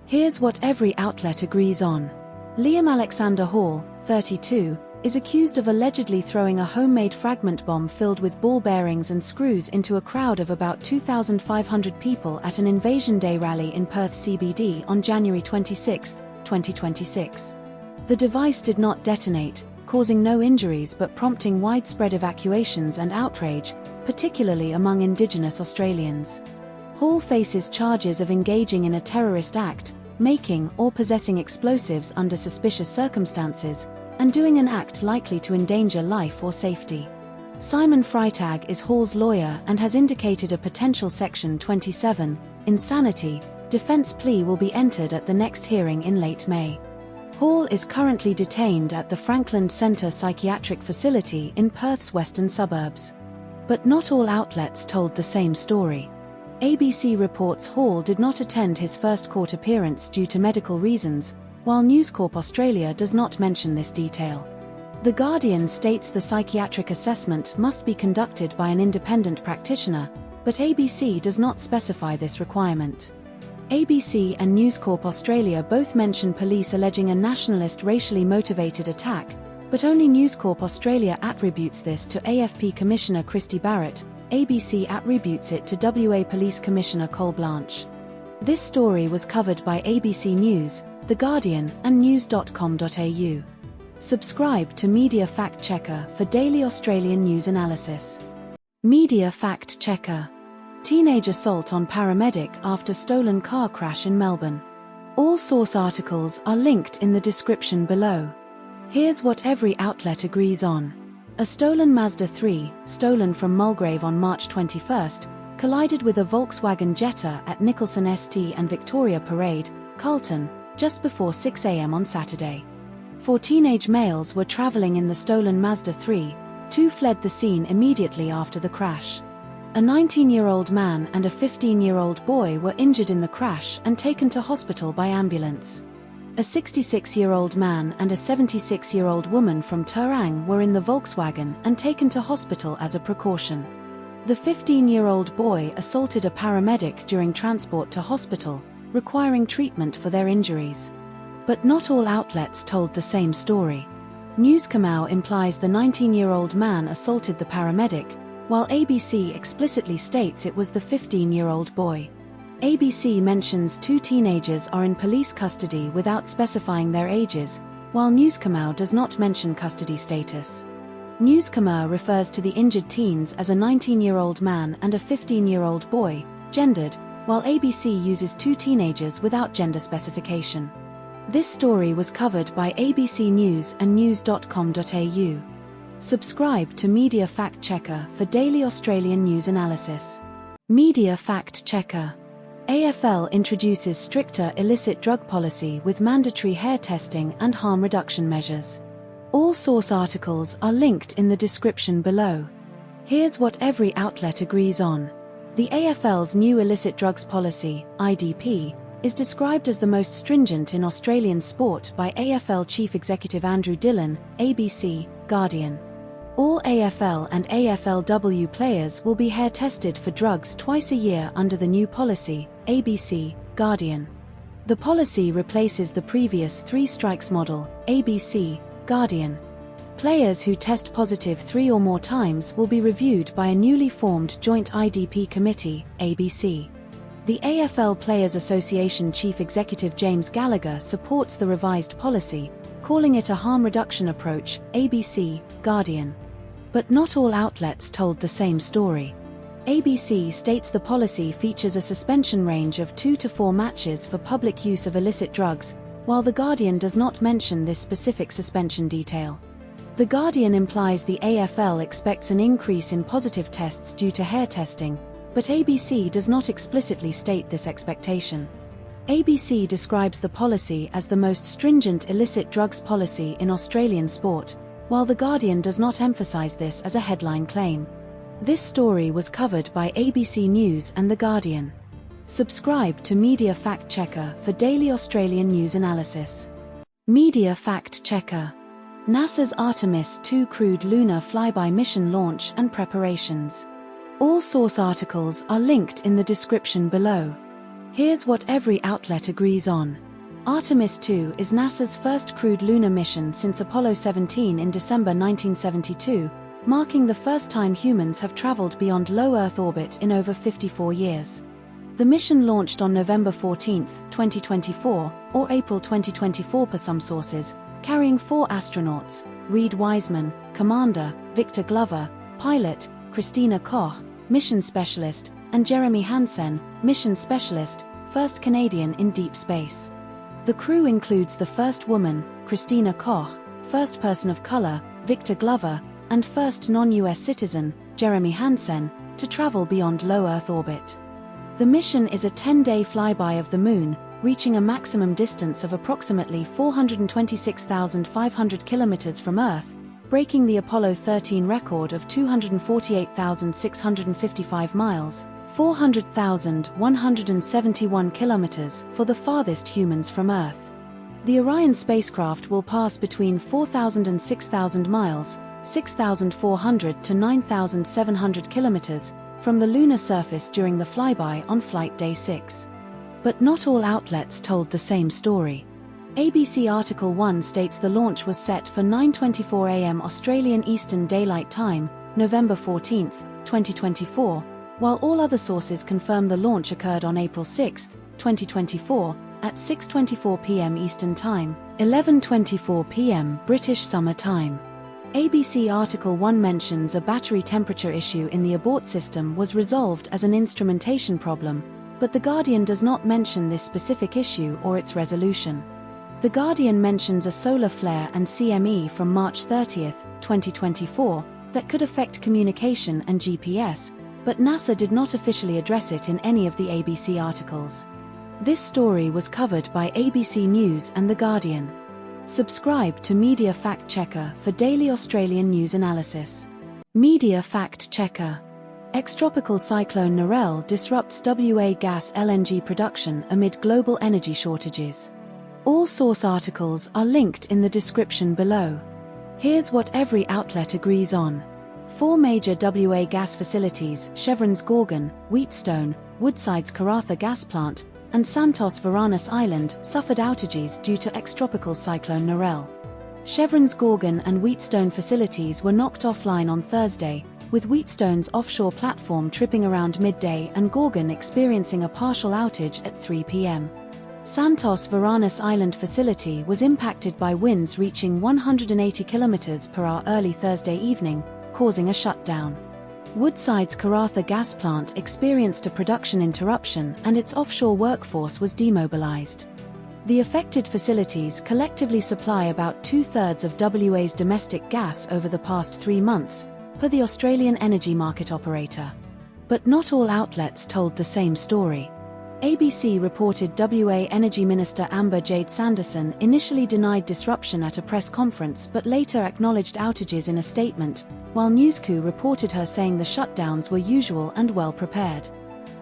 Here's what every outlet agrees on. Liam Alexander Hall, 32, is accused of allegedly throwing a homemade fragment bomb filled with ball bearings and screws into a crowd of about 2,500 people at an Invasion Day rally in Perth CBD on January 26, 2026. The device did not detonate, causing no injuries but prompting widespread evacuations and outrage, particularly among Indigenous Australians. Hall faces charges of engaging in a terrorist act, making or possessing explosives under suspicious circumstances, and doing an act likely to endanger life or safety. Simon Freitag is Hall's lawyer and has indicated a potential Section 27, insanity, defense plea will be entered at the next hearing in late May. Hall is currently detained at the Franklin Centre Psychiatric Facility in Perth's western suburbs. But not all outlets told the same story. ABC reports Hall did not attend his first court appearance due to medical reasons, while News Corp Australia does not mention this detail. The Guardian states the psychiatric assessment must be conducted by an independent practitioner, but ABC does not specify this requirement. ABC and News Corp Australia both mention police alleging a nationalist racially motivated attack, but only News Corp Australia attributes this to AFP Commissioner Christy Barrett. ABC attributes it to WA Police Commissioner Cole Blanche. This story was covered by ABC News, The Guardian, and news.com.au. Subscribe to Media Fact Checker for daily Australian news analysis. Media Fact Checker. Teenage assault on paramedic after stolen car crash in Melbourne. All source articles are linked in the description below. Here's what every outlet agrees on. A stolen Mazda 3, stolen from Mulgrave on March 21st, collided with a Volkswagen Jetta at Nicholson St and Victoria Parade, Carlton, just before 6 a.m. on Saturday. 4 teenage males were travelling in the stolen Mazda 3, 2 fled the scene immediately after the crash. A 19-year-old man and a 15-year-old boy were injured in the crash and taken to hospital by ambulance. A 66-year-old man and a 76-year-old woman from Terang were in the Volkswagen and taken to hospital as a precaution. The 15-year-old boy assaulted a paramedic during transport to hospital, requiring treatment for their injuries. But not all outlets told the same story. Newscomau implies the 19-year-old man assaulted the paramedic, while ABC explicitly states it was the 15-year-old boy. ABC mentions 2 teenagers are in police custody without specifying their ages, while Newscomau does not mention custody status. Newscomau refers to the injured teens as a 19-year-old man and a 15-year-old boy, gendered, while ABC uses 2 teenagers without gender specification. This story was covered by ABC News and news.com.au. Subscribe to Media Fact Checker for daily Australian news analysis. Media Fact Checker. AFL introduces stricter illicit drug policy with mandatory hair testing and harm reduction measures. All source articles are linked in the description below. Here's what every outlet agrees on. The AFL's new illicit drugs policy, IDP, is described as the most stringent in Australian sport by AFL Chief Executive Andrew Dillon, ABC, Guardian. All AFL and AFLW players will be hair tested for drugs twice a year under the new policy, ABC, Guardian. The policy replaces the previous 3 strikes model, ABC, Guardian. Players who test positive 3 or more times will be reviewed by a newly formed joint IDP committee, ABC. The AFL Players Association Chief Executive James Gallagher supports the revised policy, calling it a harm reduction approach, ABC, Guardian. But not all outlets told the same story. ABC states the policy features a suspension range of 2 to 4 matches for public use of illicit drugs, while The Guardian does not mention this specific suspension detail. The Guardian implies the AFL expects an increase in positive tests due to hair testing, but ABC does not explicitly state this expectation. ABC describes the policy as the most stringent illicit drugs policy in Australian sport, while The Guardian does not emphasise this as a headline claim. This story was covered by ABC News and The Guardian. Subscribe to Media Fact Checker for daily Australian news analysis. Media Fact Checker. NASA's Artemis II crude lunar flyby mission launch and preparations. All source articles are linked in the description below. Here's what every outlet agrees on. Artemis II is NASA's first crewed lunar mission since Apollo 17 in December 1972, marking the first time humans have traveled beyond low Earth orbit in over 54 years. The mission launched on November 14, 2024, or April 2024 per some sources, carrying 4 astronauts: Reed Wiseman, Commander, Victor Glover, Pilot, Christina Koch, Mission Specialist, and Jeremy Hansen, Mission Specialist, first Canadian in deep space. The crew includes the first woman, Christina Koch, first person of color, Victor Glover, and first non-US citizen, Jeremy Hansen, to travel beyond low Earth orbit. The mission is a 10-day flyby of the Moon, reaching a maximum distance of approximately 426,500 kilometers from Earth, breaking the Apollo 13 record of 248,655 miles, 400,171 kilometers for the farthest humans from Earth. The Orion spacecraft will pass between 4,000 and 6,000 miles, 6,400 to 9,700 kilometers, from the lunar surface during the flyby on flight day 6. But not all outlets told the same story. ABC Article 1 states the launch was set for 9:24 a.m. Australian Eastern Daylight Time, November 14, 2024, while all other sources confirm the launch occurred on April 6, 2024, at 6:24 p.m. Eastern Time, 11:24 p.m. British Summer Time. ABC Article 1 mentions a battery temperature issue in the abort system was resolved as an instrumentation problem, but The Guardian does not mention this specific issue or its resolution. The Guardian mentions a solar flare and CME from March 30, 2024, that could affect communication and GPS, but NASA did not officially address it in any of the ABC articles. This story was covered by ABC News and The Guardian. Subscribe to Media Fact Checker for daily Australian news analysis. Media Fact Checker. Extropical Cyclone Narelle disrupts WA gas LNG production amid global energy shortages. All source articles are linked in the description below. Here's what every outlet agrees on. 4 major WA gas facilities, Chevron's Gorgon, Wheatstone, Woodside's Karratha gas plant, and Santos Varanus Island, suffered outages due to extropical Cyclone Narelle. Chevron's Gorgon and Wheatstone facilities were knocked offline on Thursday, with Wheatstone's offshore platform tripping around midday and Gorgon experiencing a partial outage at 3 p.m. Santos Varanus Island facility was impacted by winds reaching 180 km/h early Thursday evening, causing a shutdown. Woodside's Karratha gas plant experienced a production interruption and its offshore workforce was demobilized. The affected facilities collectively supply about 2/3 of WA's domestic gas over the past 3 months, per the Australian energy market operator. But not all outlets told the same story. ABC reported WA Energy Minister Amber Jade Sanderson initially denied disruption at a press conference but later acknowledged outages in a statement, while Newsco reported her saying the shutdowns were usual and well prepared.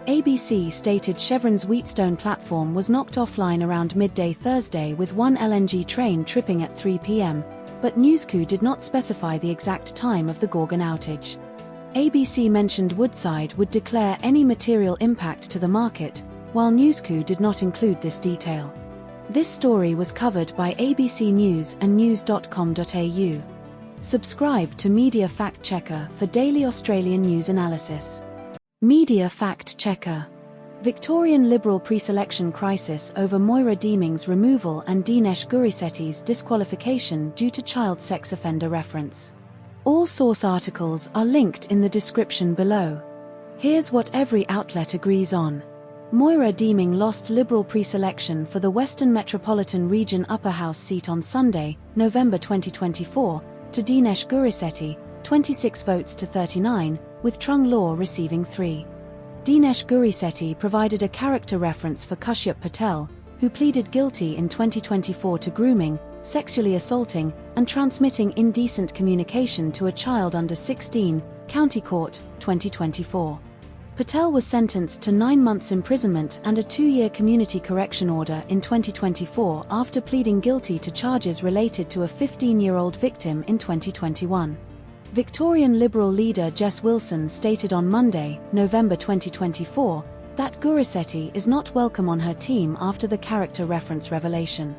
ABC stated Chevron's Wheatstone platform was knocked offline around midday Thursday with one LNG train tripping at 3 p.m., but Newsco did not specify the exact time of the Gorgon outage. ABC mentioned Woodside would declare any material impact to the market, while Newsco did not include this detail. This story was covered by ABC News and news.com.au. Subscribe to Media Fact Checker for daily Australian news analysis. Media Fact Checker. Victorian Liberal pre-selection crisis over Moira Deeming's removal and Dinesh Gurisetti's disqualification due to child sex offender reference. All source articles are linked in the description below. Here's what every outlet agrees on. Moira Deeming lost Liberal pre-selection for the Western Metropolitan Region Upper House seat on Sunday, November 2024, to Dinesh Gurisetti, 26 votes to 39, with Trung Law receiving 3. Dinesh Gurisetti provided a character reference for Kashyap Patel, who pleaded guilty in 2024 to grooming, sexually assaulting, and transmitting indecent communication to a child under 16, County Court, 2024. Patel was sentenced to 9 months imprisonment and a 2-year community correction order in 2024 after pleading guilty to charges related to a 15-year-old victim in 2021. Victorian Liberal leader Jess Wilson stated on Monday, November 2024, that Gurisetti is not welcome on her team after the character reference revelation.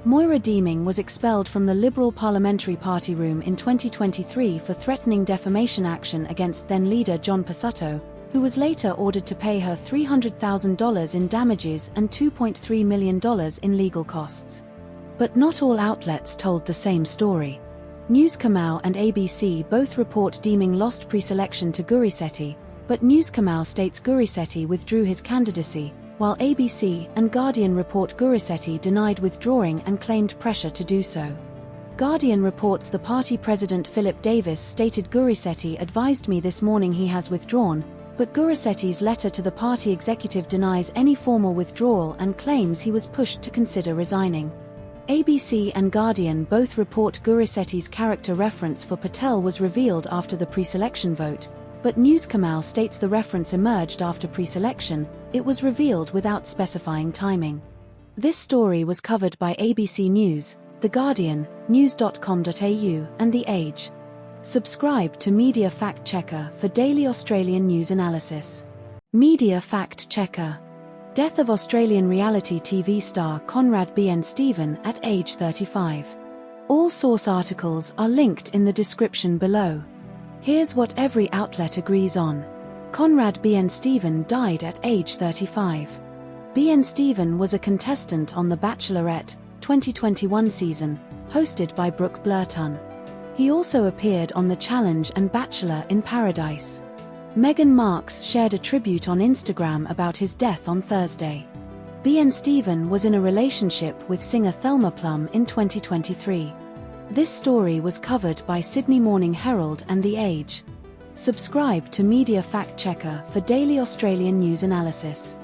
Moira Deeming was expelled from the Liberal Parliamentary Party room in 2023 for threatening defamation action against then-leader John Pesutto, who was later ordered to pay her $300,000 in damages and $2.3 million in legal costs. But not all outlets told the same story. News Kamau and ABC both report Deeming lost pre-selection to Gurisetti, but News Kamau states Gurisetti withdrew his candidacy, while ABC and Guardian report Gurisetti denied withdrawing and claimed pressure to do so. Guardian reports the party president Philip Davis stated Gurisetti advised me this morning he has withdrawn, but Gurisetti's letter to the party executive denies any formal withdrawal and claims he was pushed to consider resigning. ABC and Guardian both report Gurisetti's character reference for Patel was revealed after the pre-selection vote, but News Kamau states the reference emerged after pre-selection. It was revealed without specifying timing. This story was covered by ABC News, The Guardian, news.com.au, and The Age. Subscribe to Media Fact Checker for daily Australian news analysis. Media Fact Checker. Death of Australian reality TV star Conrad B. N. Stephen at age 35. All source articles are linked in the description below. Here's what every outlet agrees on. Conrad B. N. Stephen died at age 35. BN Stephen was a contestant on The Bachelorette 2021 season, hosted by Brooke Blurton. He also appeared on The Challenge and Bachelor in Paradise. Meghan Markle shared a tribute on Instagram about his death on Thursday. BN Stephen was in a relationship with singer Thelma Plum in 2023. This story was covered by Sydney Morning Herald and The Age. Subscribe to Media Fact Checker for daily Australian news analysis.